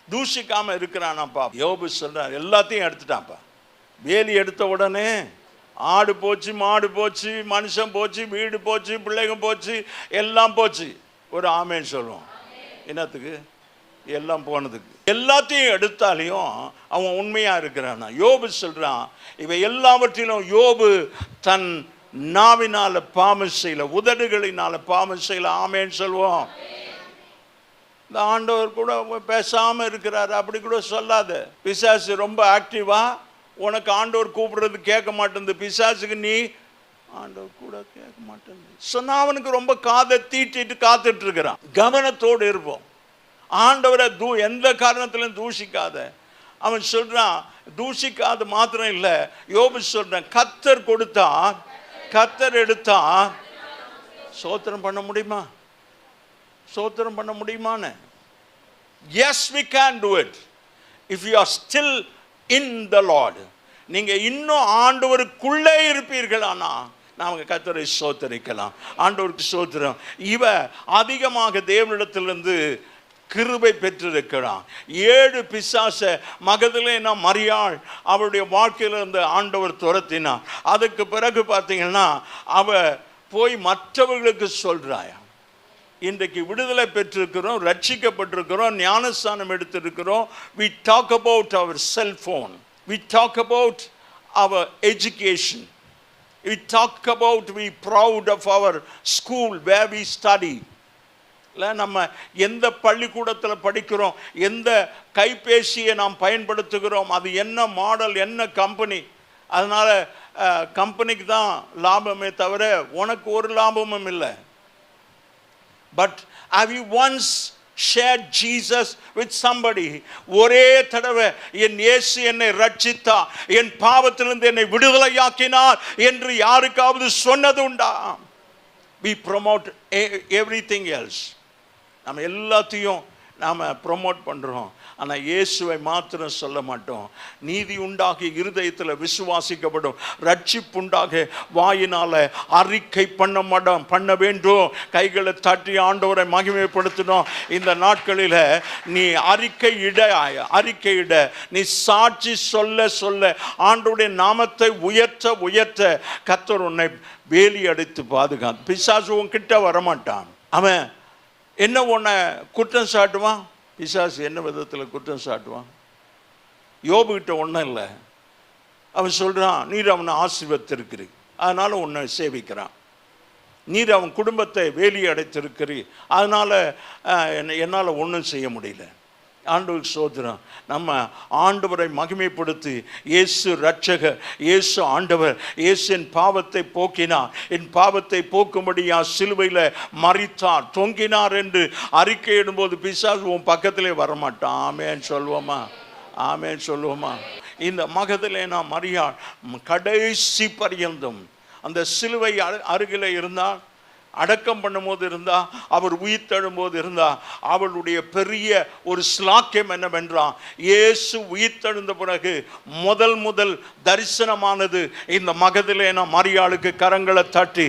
தூஷிக்காமல் இருக்கிறானா பார்ப்போம். யோபு சொல்கிறான், எல்லாத்தையும் எடுத்துட்டான்ப்பா. வேலி எடுத்த உடனே ஆடு போச்சு, மாடு போச்சு, மனுஷன் போச்சு, வீடு போச்சு, பிள்ளைங்க போச்சு, எல்லாம் போச்சு. ஒரு ஆமேன்னு சொல்லுவோம். என்னத்துக்கு? எல்லாம் போனதுக்கு. எல்லாத்தையும் எடுத்தாலையும் அவன் உண்மையாக இருக்கிறானா? யோபு சொல்கிறான், இவை எல்லாவற்றிலும் யோபு தன் நாவினால் பாவம் செய்யல, உதடுகளினால் பாவம் செய்யல. ஆமேன்னு சொல்லுவோம். இந்த ஆண்டவர் கூட பேசாமல் இருக்கிறாரு அப்படி கூட சொல்லாத. பிசாசு ரொம்ப ஆக்டிவா, உனக்கு ஆண்டவர் கூப்பிடுறது கேட்க மாட்டேங்குது, பிசாசுக்கு நீ ஆண்டவர் கூட கேட்க மாட்டேங்குது சொன்னா அவனுக்கு ரொம்ப காதை தீட்டிட்டு காத்துட்டு இருக்கிறான். கவனத்தோடு இருப்போம். ஆண்டவரை எந்த காரணத்திலும் தூஷிக்காத. அவன் சொல்றான், தூஷிக்காத மாத்திரம் இல்லை, யோபு சொல்றான், கர்த்தர் கொடுத்தா கர்த்தர் எடுத்தா சோத்திரம் பண்ண முடியுமா? சோத்திரம் பண்ண முடியுமான்னு? Yes, we can do it if you are still in the Lord. நீங்க இன்னும் ஆண்டவருக்குள்ளே இருப்பீர்களானா நாம கர்த்தரை ஸ்தோத்திரிக்கலாம். ஆண்டவருக்கு ஸ்தோத்திரம். இவ அதிகமாக தேவனிடத்திலிருந்து கிருபை பெற்றிருக்கிறான். 7 பிசாச மகதலேனா மரியாள் அவருடைய வாழ்க்கையில இருந்து ஆண்டவர் துரத்தினார். அதுக்கு பிறகு பார்த்தீங்கன்னா அவ போய் மற்றவர்களுக்கு சொல்றாயா. இன்றைக்கு விடுதலை பெற்றிருக்கிறோம், ரட்சிக்கப்பட்டிருக்கிறோம், ஞானஸ்தானம் எடுத்திருக்கிறோம். we talk about our cell phone, we talk about our education, we talk about we proud of our school where we study. இல்லை, நம்ம எந்த பள்ளிக்கூடத்தில் படிக்கிறோம், எந்த கைபேசியை நாம் பயன்படுத்துகிறோம், அது என்ன மாடல், என்ன கம்பெனி. அதனால் கம்பெனிக்கு தான் லாபமே தவிர உனக்கு ஒரு லாபமும் இல்லை. But have you once shared Jesus with somebody? ஒரே தடவை என் இயேசு என்னை ரட்சித்தா, என் பாவத்திலிருந்து என்னை விடுதலையாக்கினார் என்று யாருக்காவது சொன்னது உண்டா? we promote everything else. நம்ம எல்லாத்தையும் நாம் ப்ரொமோட் பண்ணுறோம், ஆனால் இயேசுவை மாத்திரம் சொல்ல மாட்டோம். நீதி உண்டாகி இருதயத்தில் விசுவாசிக்கப்படும், ரட்சிப்புண்டாக வாயினால் அறிக்கை பண்ண வேண்டும். கைகளை தட்டி ஆண்டவரை மகிமைப்படுத்தணும். இந்த நாட்களில் நீ அறிக்கையிட நீ சாட்சி சொல்ல ஆண்டவருடைய நாமத்தை உயர்த்த கர்த்தர் உன்னை வேலி அடித்து பாதுகாத்து. பிசாசு உன்கிட்ட வரமாட்டான். அவன் என்ன உன்னை குற்றம் சாட்டுவான்? பிசாசு என்ன விதத்தில் குற்றம் சாட்டுவான்? யோபுகிட்ட ஒன்றும் இல்லை. அவன் சொல்கிறான், நீர் அவனை ஆசீர்வதித்திருக்கிறீர், அதனால் உன்னை சேவிக்கிறான். நீர் அவன் குடும்பத்தை வேலி அடைத்திருக்கிறீர், அதனால் என்னால் ஒன்றும் செய்ய முடியல. ஆண்டவருக்கு ஸ்தோத்திரம். நம்ம ஆண்டவரை மகிமைப்படுத்தி, இயேசு ரட்சகர், இயேசு ஆண்டவர், இயேசு என் பாவத்தை போக்கினார், என் பாவத்தை போக்கும்படியா சிலுவையில் மரித்தார், தொங்கினார் என்று அறிக்கையிடும்போது பிசாசு உன் பக்கத்திலே வரமாட்டான். ஆமேன் சொல்லுவோமா? ஆமேன் சொல்லுவோமா? இந்த மகதலேனா மரியாள் கடைசி பரியந்தம் அந்த சிலுவை அருகில் இருந்தால், அடக்கம் பண்ணும்போது இருந்தா, அவர் உயிர் தழும்போது இருந்தா, அவளுடைய பெரிய ஒரு ஸ்லாக்கியம் என்னவென்றால், இயேசு உயிர் தழுந்த பிறகு முதல் தரிசனமானது இந்த மகதலேனா மரியாளுக்கு. கரங்களை தட்டி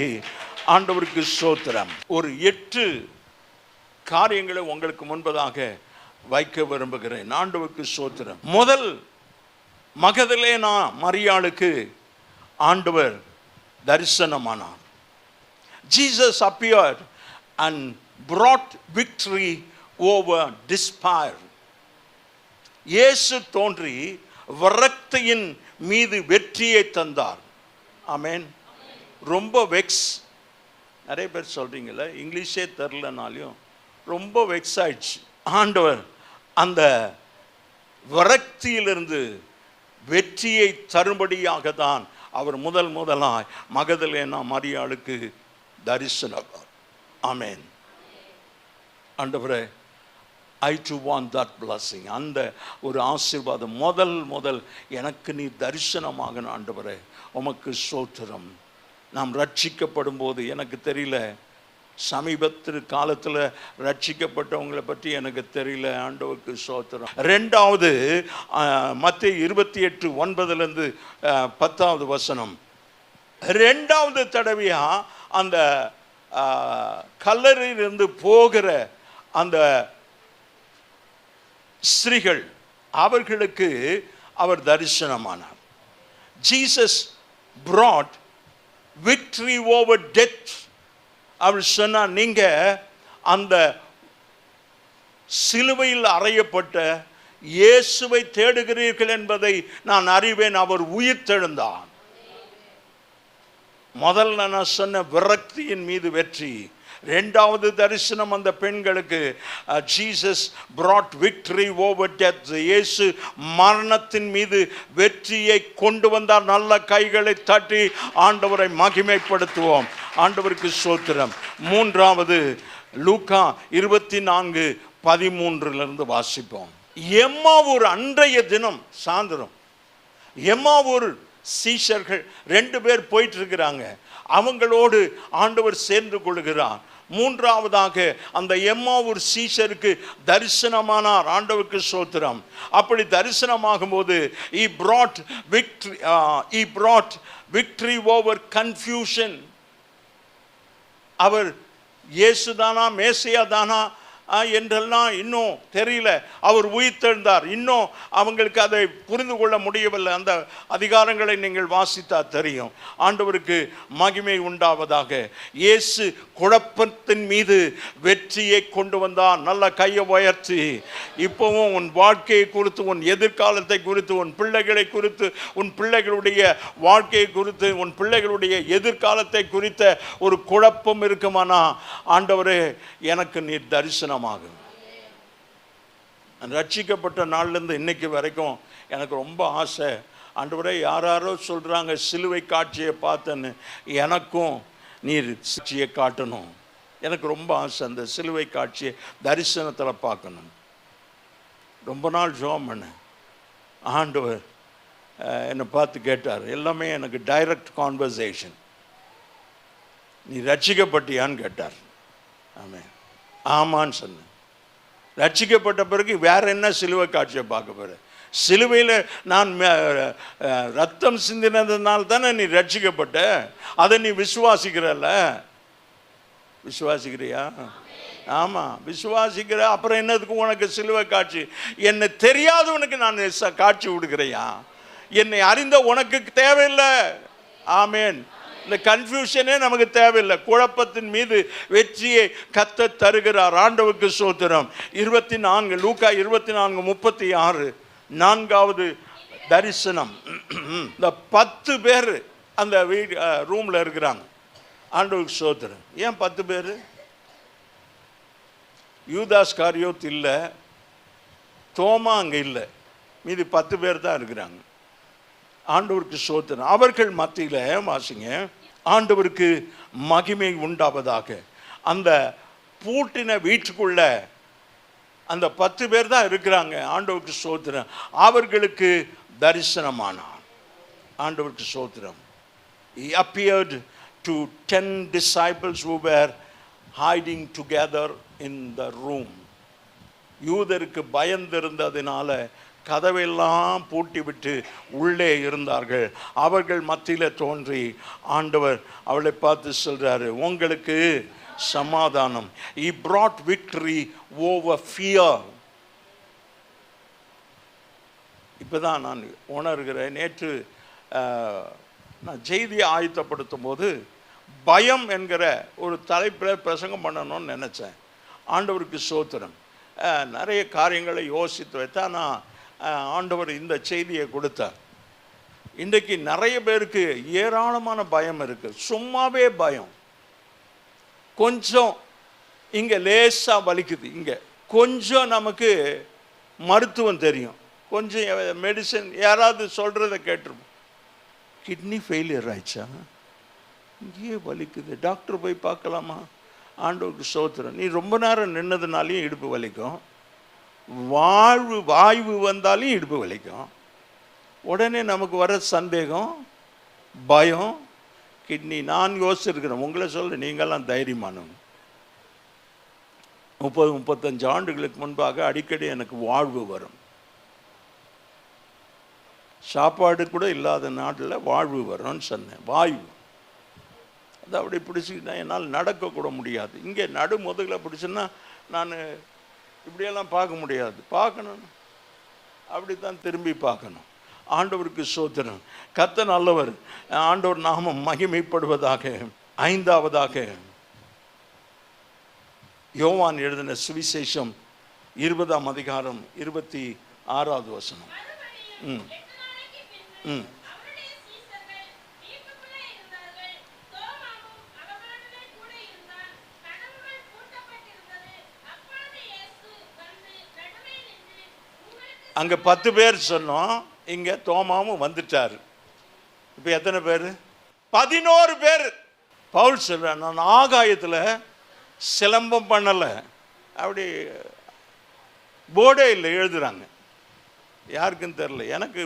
ஆண்டவருக்கு ஸ்தோத்திரம். ஒரு 8 காரியங்களை உங்களுக்கு முன்பதாக வைக்க விரும்புகிறேன். ஆண்டவருக்கு ஸ்தோத்திரம். முதல், மகதலேனா மரியாளுக்கு ஆண்டவர் தரிசனமானார். Jesus appeared and brought victory over despair. இயேசு தோன்றி விரக்தியின் மீது வெற்றியை தந்தார். ஆமென். ரொம்ப நிறைய பேர் சொல்றீங்கல்ல, இங்கிலீஷே தெரிலனாலையும் ரொம்ப வெக்ஸ் ஆயிடுச்சு. ஆண்டவர் அந்த விரக்தியிலிருந்து வெற்றியை தரும்படியாக தான் அவர் முதலாய் மகதலேனா மரியாளுக்கு தரிசனம். ஆமென். ஆண்டவரே, I too want that blessing. அந்த ஒரு ஆசீர்வாதம் முதல் எனக்கு நீ தரிசனமாகணும். ஆண்டவரே, உமக்கு ஸ்தோத்திரம். நாம் ரட்சிக்கப்படும் போது எனக்கு தெரியல, சமீபத்து காலத்தில் ரட்சிக்கப்பட்டவங்களை பற்றி எனக்கு தெரியல. ஆண்டவருக்கு ஸ்தோத்திரம். 2வது மத்தேயு 28:9 10வது வசனம். 2வது தடவையா அந்த கல்லறையிலிருந்து போகிற அந்த ஸ்திரீகள், அவர்களுக்கு அவர் தரிசனமானார். Jesus brought victory over death. அவர் சொன்னார், நீங்க அந்த சிலுவையில் அறையப்பட்ட இயேசுவை தேடுகிறீர்கள் என்பதை நான் அறிவேன். அவர் உயிர் தெழுந்தார். முதல்ல நான் சொன்ன விரக்தியின் மீது வெற்றி. 2வது தரிசனம் அந்த பெண்களுக்கு, Jesus brought victory over death. இயேசு மரணத்தின் மீது வெற்றியை கொண்டு வந்தார். நல்ல கைகளை தட்டி ஆண்டவரை மகிமைப்படுத்துவோம். ஆண்டவருக்கு ஸ்தோத்திரம். 3வது லூக்கா 24:13 வாசிப்போம். எம்மாவூர் அன்றைய தினம் சாயந்தரம், எம்மாவூர் சீஷர்கள் 2 பேர் போயிட்டு இருக்கிறாங்க. அவங்களோடு ஆண்டவர் சேர்ந்து கொள்கிறார். மூன்றாவதாக அந்த எம்மாவூர் சீஷருக்கு தரிசனமானார். ஆண்டவருக்கு ஸ்தோத்திரம். அப்படி தரிசனமாகும் போது he brought victory over confusion. அவர் இயேசுதானா மேசியா தானா என்றெல்லாம் இன்னும் தெரியல. அவர் உயிர்த்தெழுந்தார், இன்னும் அவங்களுக்கு அதை புரிந்து கொள்ள முடியவில்லை. அந்த அதிகாரங்களை நீங்கள் வாசித்தா தெரியும். ஆண்டவருக்கு மகிமை உண்டாவதாக. இயேசு குழப்பத்தின் மீது வெற்றியை கொண்டு வந்தார். நல்ல கையை உயர்த்தி இப்போவும் உன் வாழ்க்கையை குறித்து, உன் எதிர்காலத்தை குறித்து, உன் பிள்ளைகளை குறித்து, உன் பிள்ளைகளுடைய வாழ்க்கையை குறித்து, உன் பிள்ளைகளுடைய எதிர்காலத்தை குறித்த ஒரு குழப்பம் இருக்குமானா, ஆண்டவரே எனக்கு நீர் தரிசனமாகும். ரட்சிக்கப்பட்ட நாள்லேருந்து இன்னைக்கு வரைக்கும் எனக்கு ரொம்ப ஆசை, ஆண்டவரே யாரோ சொல்கிறாங்க சிலுவை காட்சியை பார்த்தேன்னு, எனக்கும் நீர் சாட்சியை காட்டணும். எனக்கு ரொம்ப ஆசை அந்த சிலுவை காட்சியை தரிசனத்தில் பார்க்கணும். ரொம்ப நாள் ஜெபம் பண்ணேன். ஆண்டவர் என்னை பார்த்து கேட்டார். எல்லாமே எனக்கு டைரக்ட் கான்வர்சேஷன். நீ ரட்சிக்கப்பட்டியான்னு கேட்டார். ஆமென், ஆமான்னு சொன்னேன். ரட்சிக்கப்பட்ட பிறகு வேற என்ன சிலுவை காட்சியை பார்க்க போற? சிலுவையில் நான் ரத்தம் சிந்தினதுனால தானே நீ ரட்சிக்கப்பட்ட. அதை நீ விசுவாசிக்கிறல்ல? விசுவாசிக்கிறியா? ஆமாம், விசுவாசிக்கிற. அப்புறம் என்னதுக்கு உனக்கு சிலுவை காட்சி? என்னை தெரியாதவனுக்கு நான் காட்சி விடுக்கிறையா? என்னை அறிந்த உனக்கு தேவையில்லை. ஆமேன். இந்த கன்ஃபியூஷனே நமக்கு தேவையில்லை. குழப்பத்தின் மீது வெற்றியை கர்த்தர் தருகிறார். ஆண்டவருக்கு ஸ்தோத்திரம். 24 லூக்கா 24:36 நான்காவது தரிசனம். இந்த 10 பேர் அந்த ரூமில் இருக்கிறாங்க. ஆண்டவருக்கு ஸ்தோத்திரம். ஏன் 10 பேர்? யூதாஸ் காரியோத் இல்லை, தோமா அங்கே இல்லை, மீதி 10 பேர் தான் இருக்கிறாங்க. ஆண்டவருக்கு ஸ்தோத்திரம். அவர்கள் மத்தியில் வாசிங்க, ஆண்டவருக்கு மகிமை உண்டாவதாக. அந்த பூட்டின வீட்டுக்குள்ள அந்த 10 பேர் தான் இருக்கிறாங்க. ஆண்டவருக்கு ஸ்தோத்திரம். அவர்களுக்கு தரிசனமானார். ஆண்டவருக்கு ஸ்தோத்திரம். He appeared to 10 disciples who were hiding together in the room. யூதருக்கு பயந்திருந்ததினால கதவெல்லாம் பூட்டிவிட்டு உள்ளே இருந்தார்கள். அவர்கள் மத்தியில் தோன்றி ஆண்டவர் அவளை பார்த்து சொல்றாரு, உங்களுக்கு சமாதானம். He brought victory over fear. இப்போதான் நான் உணர்கிறேன். நேற்று நான் செய்தியை ஆயத்தப்படுத்தும் போது பயம் என்கிற ஒரு தலைப்பில் பிரசங்கம் பண்ணணும்னு நினச்சேன். ஆண்டவருக்கு ஸ்தோத்திரம். நிறைய காரியங்களை யோசித்து வைத்தா நான் ஆண்டவர் இந்த செய்தியை கொடுத்தார். இன்றைக்கு நிறைய பேருக்கு ஏராளமான பயம் இருக்குது. சும்மாவே பயம். கொஞ்சம் இங்கே லேசாக வலிக்குது, இங்கே கொஞ்சம் நமக்கு மருத்துவம் தெரியும், கொஞ்சம் மெடிசன் யாராவது சொல்கிறத கேட்டுருப்போம். கிட்னி ஃபெயிலியர் ஆயிடுச்சா, இங்கேயே வலிக்குது, டாக்டர் போய் பார்க்கலாமா? ஆண்டவருக்கு ஸ்தோத்திரம். நீ ரொம்ப நேரம் நின்னதுனாலையும் இடுப்பு வலிக்கும், வாய்வு வந்தாலும் இடுப்பு வலிக்கும். உடனே நமக்கு வர சந்தேகம், பயம், கிட்னி. நான் யோசிச்சிருக்கிறேன், உங்களை சொல்ல நீங்கள்லாம் தைரியமானவங்க. 30-35 ஆண்டுகளுக்கு முன்பாக அடிக்கடி எனக்கு வாழ்வு வரும். சாப்பாடு கூட இல்லாத நாட்டில் வாழ்வு வரும்னு சொன்னேன். வாய்வு அது அப்படி பிடிச்சிக்கிட்டா என்னால் நடக்கக்கூட முடியாது. இங்கே நடு முதுகில் பிடிச்சுன்னா நான் இப்படியெல்லாம் பார்க்க முடியாது. பார்க்கணும், அப்படி தான் திரும்பி பார்க்கணும். ஆண்டவருக்கு ஸ்தோத்திரம். கர்த்தர் நல்லவர். ஆண்டவர் நாமம் மகிமைப்படுவதாக. 5ஆவதாக யோவான் எழுதின சுவிசேஷம் 20ஆம் அதிகாரம் 26வது வசனம். அங்கே 10 பேர் சொன்னோம், இங்கே தோமாவும் வந்துட்டார். இப்போ எத்தனை பேர்? 11 பேர். பவுல் சொல்கிறார், நான் ஆகாயத்தில் சிலம்பம் பண்ணலை. அப்படி போர்டே இல்லை, எழுதுகிறாங்க. யாருக்குன்னு தெரில, எனக்கு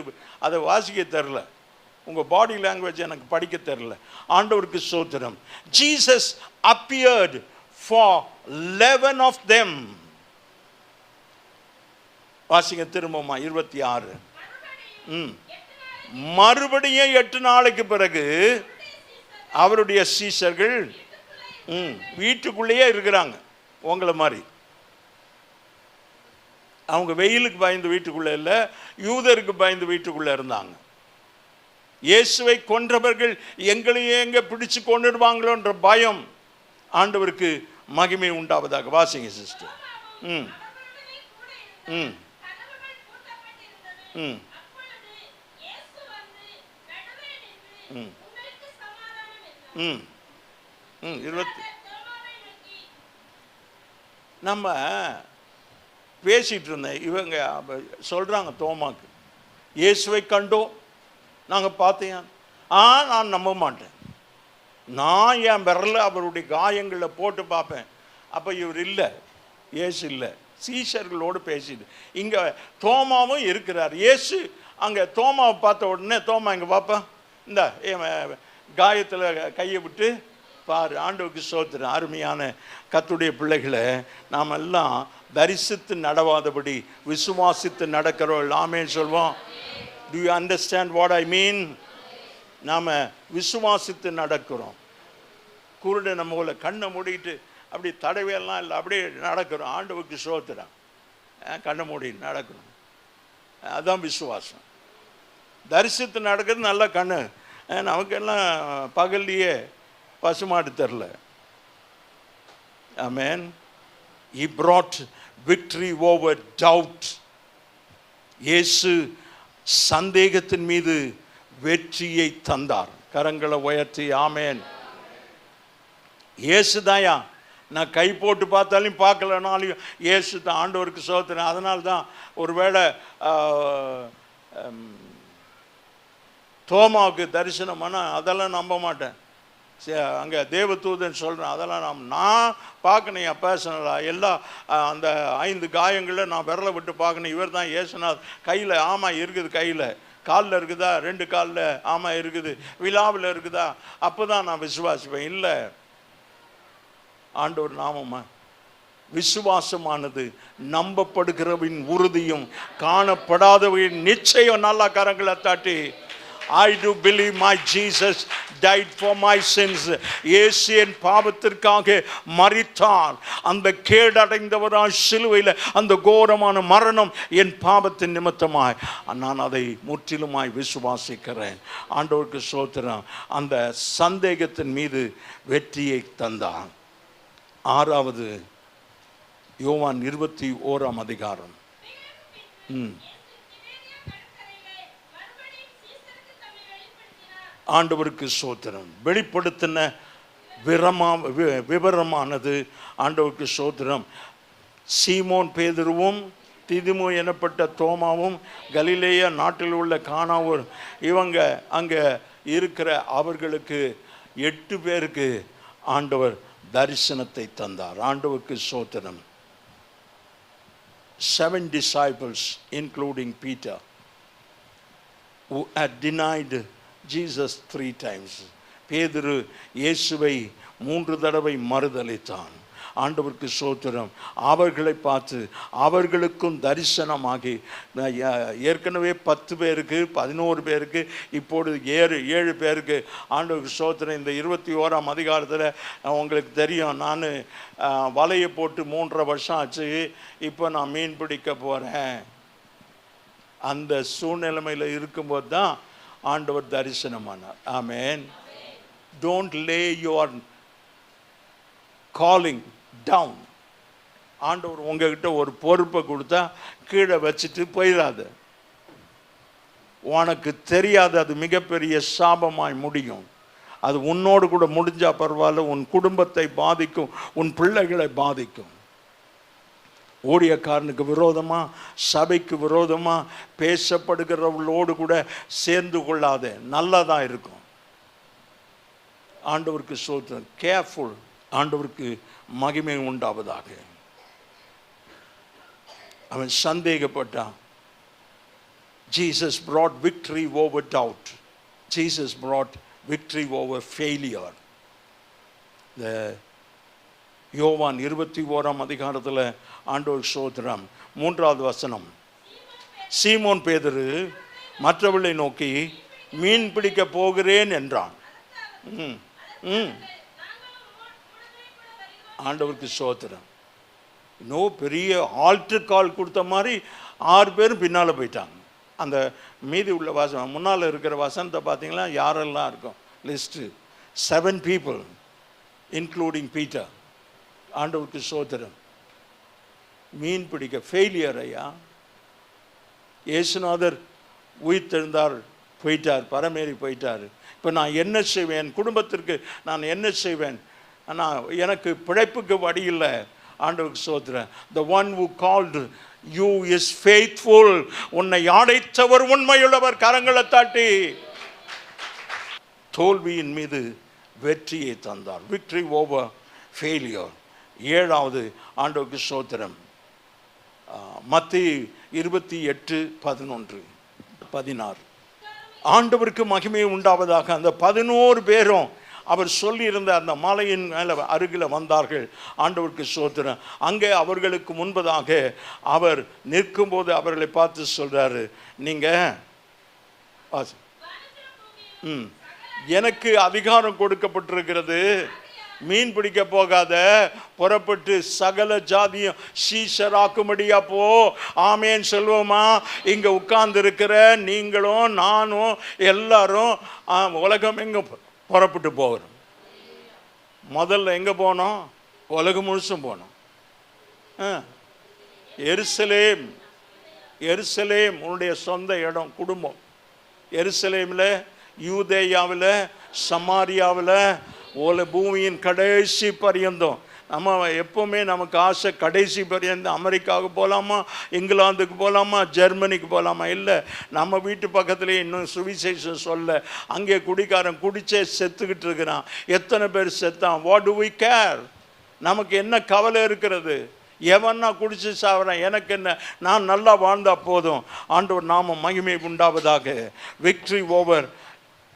அதை வாசிக்க தெரில. உங்கள் பாடி லாங்குவேஜ் எனக்கு படிக்க தெரில. ஆண்டவருக்கு ஸ்தோத்திரம். Jesus appeared for 11 of them. வாசிங்க திரும்பமா 26. மறுபடியும் 8 நாளைக்கு பிறகு அவருடைய சீஷர்கள் வீட்டுக்குள்ளேயே இருக்கிறாங்க. உங்களை மாதிரி அவங்க வெயிலுக்கு பயந்து வீட்டுக்குள்ளே இல்லை, யூதருக்கு பயந்து வீட்டுக்குள்ளே இருந்தாங்க. இயேசுவை கொன்றவர்கள் எங்களையே எங்க பிடிச்சு கொண்டுடுவாங்களோன்ற பயம். ஆண்டவருக்கு மகிமை உண்டாவதாக. வாசிங்க சிஸ்டர். ம் ம் ம் ம் ம் ம் 20. நம்ம பேசிகிட்டு இருந்தேன். இவங்க சொல்கிறாங்க தோமாக்கு, இயேசுவை கண்டோம், நாங்கள் பார்த்தேன். நான் நம்ப மாட்டேன். நான் என் விரல அவருடைய காயங்களில் போட்டு பார்ப்பேன். அப்போ இவர் இல்லை, இயேசு இல்லை. சீஷர்களோடு பேசிட்டு இங்கே தோமாவும் இருக்கிறார். இயேசு அங்கே தோமாவை பார்த்த உடனே, தோமா இங்கே பார்ப்பா, இந்த காயத்தில் கையை விட்டு பாரு. ஆண்டவருக்கு ஸ்தோத்திரம். அருமையான கர்த்தருடைய பிள்ளைகளை, நாம் எல்லாம் தரிசித்து நடவாதபடி விசுவாசித்து நடக்கிறோம். ஆமென் சொல்வோம். Do you understand what I mean? நாம் விசுவாசித்து நடக்கிறோம். குருடு நம்ம உள்ள கண்ணை மூடிட்டு அப்படி தடவையெல்லாம் இல்லை, அப்படியே நடக்கிறோம். ஆண்டவருக்கு ஸ்தோத்திரம். கண்ணை மூடி நடக்கணும். அதுதான் விசுவாசம். தரிசித்து நடக்கிறது நல்ல கண்ணு. நமக்கெல்லாம் பகல்லையே பசுமாடு தெரில. ஆமென். He brought victory over doubt. இயேசு சந்தேகத்தின் மீது வெற்றியை தந்தார். கரங்களை உயர்த்தி ஆமென். இயேசு தாயா, நான் கை போட்டு பார்த்தாலும் பார்க்கலனாலும் இயேசு தான். ஆண்டவருக்கு ஸ்தோத்திரம். அதனால தான் ஒருவேளை தோமாவுக்கு தரிசனமானா அதெல்லாம் நம்ப மாட்டேன். அங்கே தேவதூதன் சொல்கிறேன், அதெல்லாம் நான் பார்க்கணும். பர்சனலாக எல்லா அந்த 5 காயங்களில் நான் விரலை விட்டு பார்க்கணும். இவர் தான் இயேசுநாத். கையில் ஆமாம் இருக்குது, கையில் காலில் இருக்குதா, 2 காலில் ஆமாம் இருக்குது, விழாவில் இருக்குதா, அப்போ தான் நான் விசுவாசிப்பேன். இல்லை, ஆண்டவர் நாமமா. விசுவாசமானது நம்பப்படுகிறவின் உறுதியும் காணப்படாதவின் நிச்சயம். நல்லா கரங்களை தாட்டி, I do believe my Jesus died for my sins. இயேசு என் பாவத்திற்காக மரித்தார். அந்த கேடடைந்தவராய் சிலுவையில் அந்த கோரமான மரணம் என் பாவத்தின் நிமித்தமாய் நான் அதை முற்றிலுமாய் விசுவாசிக்கிறேன். ஆண்டவருக்கு ஸ்தோத்திரம். அந்த சந்தேகத்தின் மீது வெற்றியை தந்தார். 6வது யோவான் 21ஆம் அதிகாரம். ஆண்டவருக்கு ஸ்தோத்திரம். வெளிப்படுத்தின விவரமானது ஆண்டவருக்கு ஸ்தோத்திரம். சீமோன் பேதுருவும் திதிமு எனப்பட்ட தோமாவும் கலிலேயா நாட்டில் உள்ள கானாவூர் இவங்க அங்கே இருக்கிற அவர்களுக்கு 8 பேருக்கு ஆண்டவர் தரிசனத்தை தந்தார். ஆண்டவருக்கு ஸ்தோத்திரம். 7 disciples including Peter who had denied Jesus 3 times. பேதுரு இயேசுவை 3 தடவை மறுதலித்தான். ஆண்டவருக்கு ஸ்தோத்திரம். அவர்களை பார்த்து அவர்களுக்கும் தரிசனமாகி ஏற்கனவே 10 பேருக்கு 11 பேருக்கு இப்பொழுது 7 பேருக்கு ஆண்டவருக்கு ஸ்தோத்திரம். இந்த 21ஆம் அதிகாரத்தில் உங்களுக்கு தெரியும், நான் வலையை போட்டு 3.5 வருஷம் ஆச்சு. இப்போ நான் மீன் பிடிக்க போகிறேன். அந்த சூழ்நிலைமையில் இருக்கும்போது தான் ஆண்டவர் தரிசனமானார். ஆமென். Don't lay your calling down. ஆண்டவர் உங்ககிட்ட ஒரு பொறுப்பை கொடுத்தா கீழே வச்சுட்டு போயிடாத. உனக்கு தெரியாது, அது மிகப்பெரிய சாபமாய் முடியும். அது உன்னோடு கூட முடிஞ்சா பரவாயில்ல, உன் குடும்பத்தை பாதிக்கும், உன் பிள்ளைகளை பாதிக்கும். ஊழியக்காரனுக்கு விரோதமாக, சபைக்கு விரோதமாக பேசப்படுகிறவர்களோடு கூட சேர்ந்து கொள்ளாதே. நல்லா தான் இருக்கும். ஆண்டவருக்கு ஸ்தோத்திரம். கேர்ஃபுல். ஆண்டவருக்கு மகிமை உண்டாவதாக. அவன் சந்தேகப்பட்டான். Jesus brought victory over doubt. Jesus brought victory over failure. The யோவான் 21 அதிகாரத்தில் ஆண்டவர் சோதரம் 3வது வசனம். சீமோன் பேதுரு மற்றவர்களை நோக்கி மீன் பிடிக்க போகிறேன் என்றான். ஆண்டவருக்கு சோத்திரம். இன்னும் பெரிய ஆல்டர் கால் கொடுத்த மாதிரி 6 பேரும் பின்னால் போயிட்டாங்க. அந்த மீதி உள்ள வாசனம் முன்னால் இருக்கிற வசனத்தை பார்த்தீங்களா, யாரெல்லாம் இருக்கும் லிஸ்ட்டு. 7 people including Peter. ஆண்டவருக்கு சோத்திரம். மீன் பிடிக்க ஃபெயிலியர் ஐயா. இயேசுநாதர் உயிர்த்தெழுந்தார், போயிட்டார், பரமேறி போயிட்டார். இப்போ நான் என்ன செய்வேன்? என் குடும்பத்திற்கு நான் என்ன செய்வேன்? ஆனால் எனக்கு பிழைப்புக்கு வழி இல்லை. ஆண்டவருக்கு சோத்திரம். The one who called you is faithful. உன்னை அழைத்தவர் உண்மையுள்ளவர். கரங்களை தாட்டி தோல்வியின் மீது வெற்றியை தந்தார். Victory over failure. 7வது ஆண்டவருக்கு சோத்திரம். மத்தேயு 28:11-16. ஆண்டவருக்கு மகிமை உண்டாவதாக. அந்த 11 பேரும் அவர் சொல்லியிருந்த அந்த மலையின் மேலே அருகில் வந்தார்கள். ஆண்டவருக்கு சோத்திரம். அங்கே அவர்களுக்கு முன்பதாக அவர் நிற்கும்போது அவர்களை பார்த்து சொல்றாரு, நீங்கள் எனக்கு அதிகாரம் கொடுக்கப்பட்டிருக்கிறது, மீன் பிடிக்க போகாத, புறப்பட்டு சகல ஜாதியும் சீஷராக்கும்படியா போ. ஆமேன் சொல்வோமா? இங்க உட்கார்ந்து இருக்கிற நீங்களும் நானும் எல்லாரும் உலகம் எங்க புறப்பட்டு போகிறோம். முதல்ல எங்க போனோம்? உலகம் முழுசும் போனோம். எருசலேம், எருசலேம் உன்னுடைய சொந்த இடம், குடும்பம். எருசலேமில், யூதேயாவில், சமாரியாவில், பூமியின் கடைசி பரியந்தம். நம்ம எப்போவுமே நமக்கு ஆசை கடைசி பரியந்தம் அமெரிக்காவுக்கு போகலாமா, இங்கிலாந்துக்கு போகலாமா, ஜெர்மனிக்கு போகலாமா? இல்லை, நம்ம வீட்டு பக்கத்துலேயே இன்னும் சுவிசேஷம் சொல்ல அங்கே குடிக்காரன் குடிச்சே செத்துக்கிட்டு இருக்கிறான். எத்தனை பேர் செத்தான்? What do we care? நமக்கு என்ன கவலை இருக்கிறது? எவன்னா குடிச்சு சாவறான், எனக்கு என்ன? நான் நல்லா வாழ்ந்தா போதும். ஆண்டவர் நாம மகிமை உண்டாவதாக. Victory over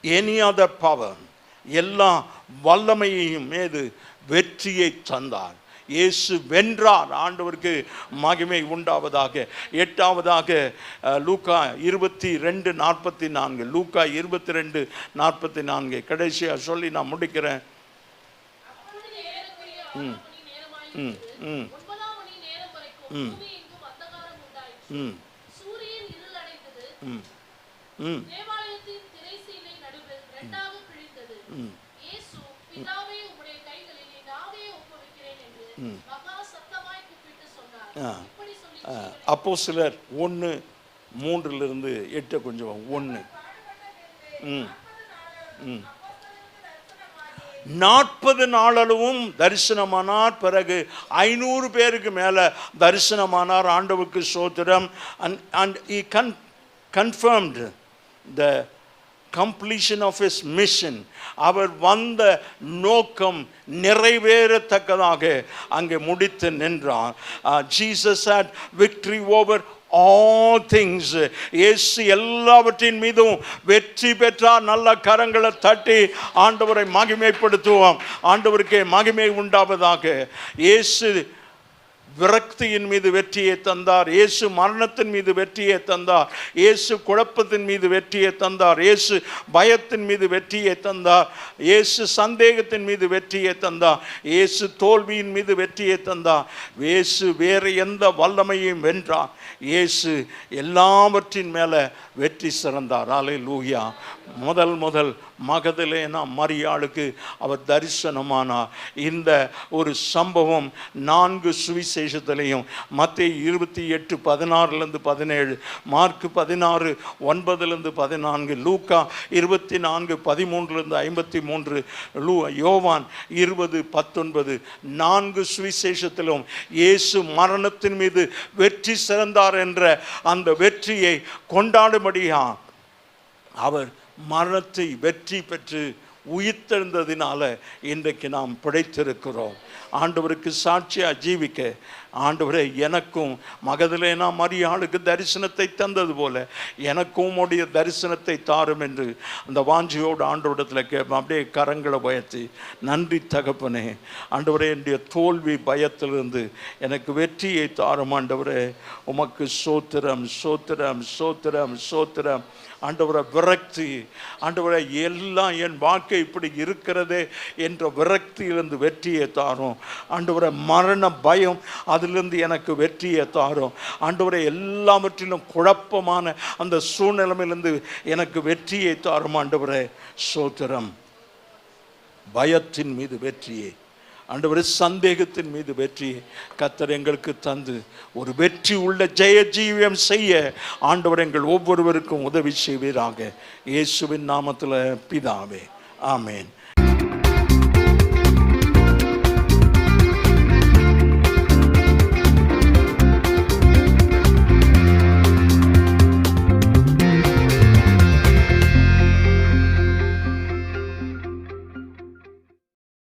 any other power. எல்லா வல்லமையையும் மீது வெற்றியை தந்தார். இயேசு வென்றார். ஆண்டவருக்கு மகிமை உண்டாவதாக. 8வதாக லூக்கா 22:44. லூக்கா 22:44 கடைசியாக சொல்லி நான் முடிக்கிறேன். அப்போஸ்தலர் 1:3-8 கொஞ்சம் 1. 40 நாளளவும் தரிசனமானார். பிறகு 500 பேருக்கு மேலே தரிசனமானார். ஆண்டவருக்கு சோத்திரம். and he confirmed the completion of his mission. அவர் வந்த நோக்கம் நிறைவேறத்தக்கதாக அங்கே முடித்து நின்றார். Jesus had victory over all things. இயேசு எல்லாவற்றின் மீதும் வெற்றி பெற்றார். நல்ல கரங்களை தட்டி ஆண்டவரை மகிமைப்படுத்துவோம். ஆண்டவருக்கே மகிமை உண்டாவதாக. இயேசு விரக்தியின் மீது வெற்றியை தந்தார். இயேசு மரணத்தின் மீது வெற்றியை தந்தார். இயேசு குழப்பத்தின் மீது வெற்றியை தந்தார். இயேசு பயத்தின் மீது வெற்றியை தந்தார். இயேசு சந்தேகத்தின் மீது வெற்றியை தந்தார். இயேசு தோல்வியின் மீது வெற்றியை தந்தார். இயேசு வேறு எந்த வல்லமையும் வென்றார். இயேசு எல்லாவற்றின் மேலே வெற்றி சிறந்தார். அல்லேலூயா. முதல் மகதலேனா மரியாளுக்கு அவர் தரிசனமானார். இந்த ஒரு சம்பவம் 4 சுவிசேஷத்திலையும், மத்தேயு 28:16-17, மார்க் 16:9-14, லூக்கா 24:13-53, யோவான் 20:19, 4 சுவிசேஷத்திலும் இயேசு மரணத்தின் மீது வெற்றி சிறந்தார் என்ற அந்த வெற்றியை கொண்டாடும்படியா அவர் மரணத்தை வெற்றி பெற்று உயிர்த்தெழுந்ததினால இன்றைக்கு நாம் பிழைத்திருக்கிறோம். ஆண்டவருக்கு சாட்சியாக ஜீவிக்க ஆண்டவரே எனக்கும் மகதலேனா மரியாளுக்கு தரிசனத்தை தந்தது போல எனக்கும் உடைய தரிசனத்தை தாரும் என்று அந்த வாஞ்சியோடு ஆண்டவரிடத்தில் கேட்பேன். அப்படியே கரங்களை உயர்த்தி, நன்றி தகப்பனே, ஆண்டவரே என்னுடைய தோல்வி பயத்திலிருந்து எனக்கு வெற்றியை தாரும் ஆண்டவரே. உமக்கு சோத்திரம் சோத்திரம் சோத்திரம் சோத்திரம். ஆண்டவரை விரக்தி, ஆண்டவரை எல்லாம் என் வாழ்க்கை இப்படி இருக்கிறதே என்ற விரக்தியிலிருந்து வெற்றியை தாரும் ஆண்டவரை. மரண பயம் அதிலிருந்து எனக்கு வெற்றியை தாரும் ஆண்டவரை. எல்லாவற்றிலும் குழப்பமான அந்த சூழ்நிலையிலிருந்து எனக்கு வெற்றியை தாரும் ஆண்டவரே. சோத்திரம். பயத்தின் மீது வெற்றியை ஆண்டவரே, சந்தேகத்தின் மீது வெற்றி கர்த்தர் எங்களுக்கு தந்து ஒரு வெற்றி உள்ள ஜெய ஜீவியம் செய்ய ஆண்டவர் எங்கள் ஒவ்வொருவருக்கும் உதவி செய்வீராக. இயேசுவின் நாமத்தில் பிதாவே, ஆமேன்.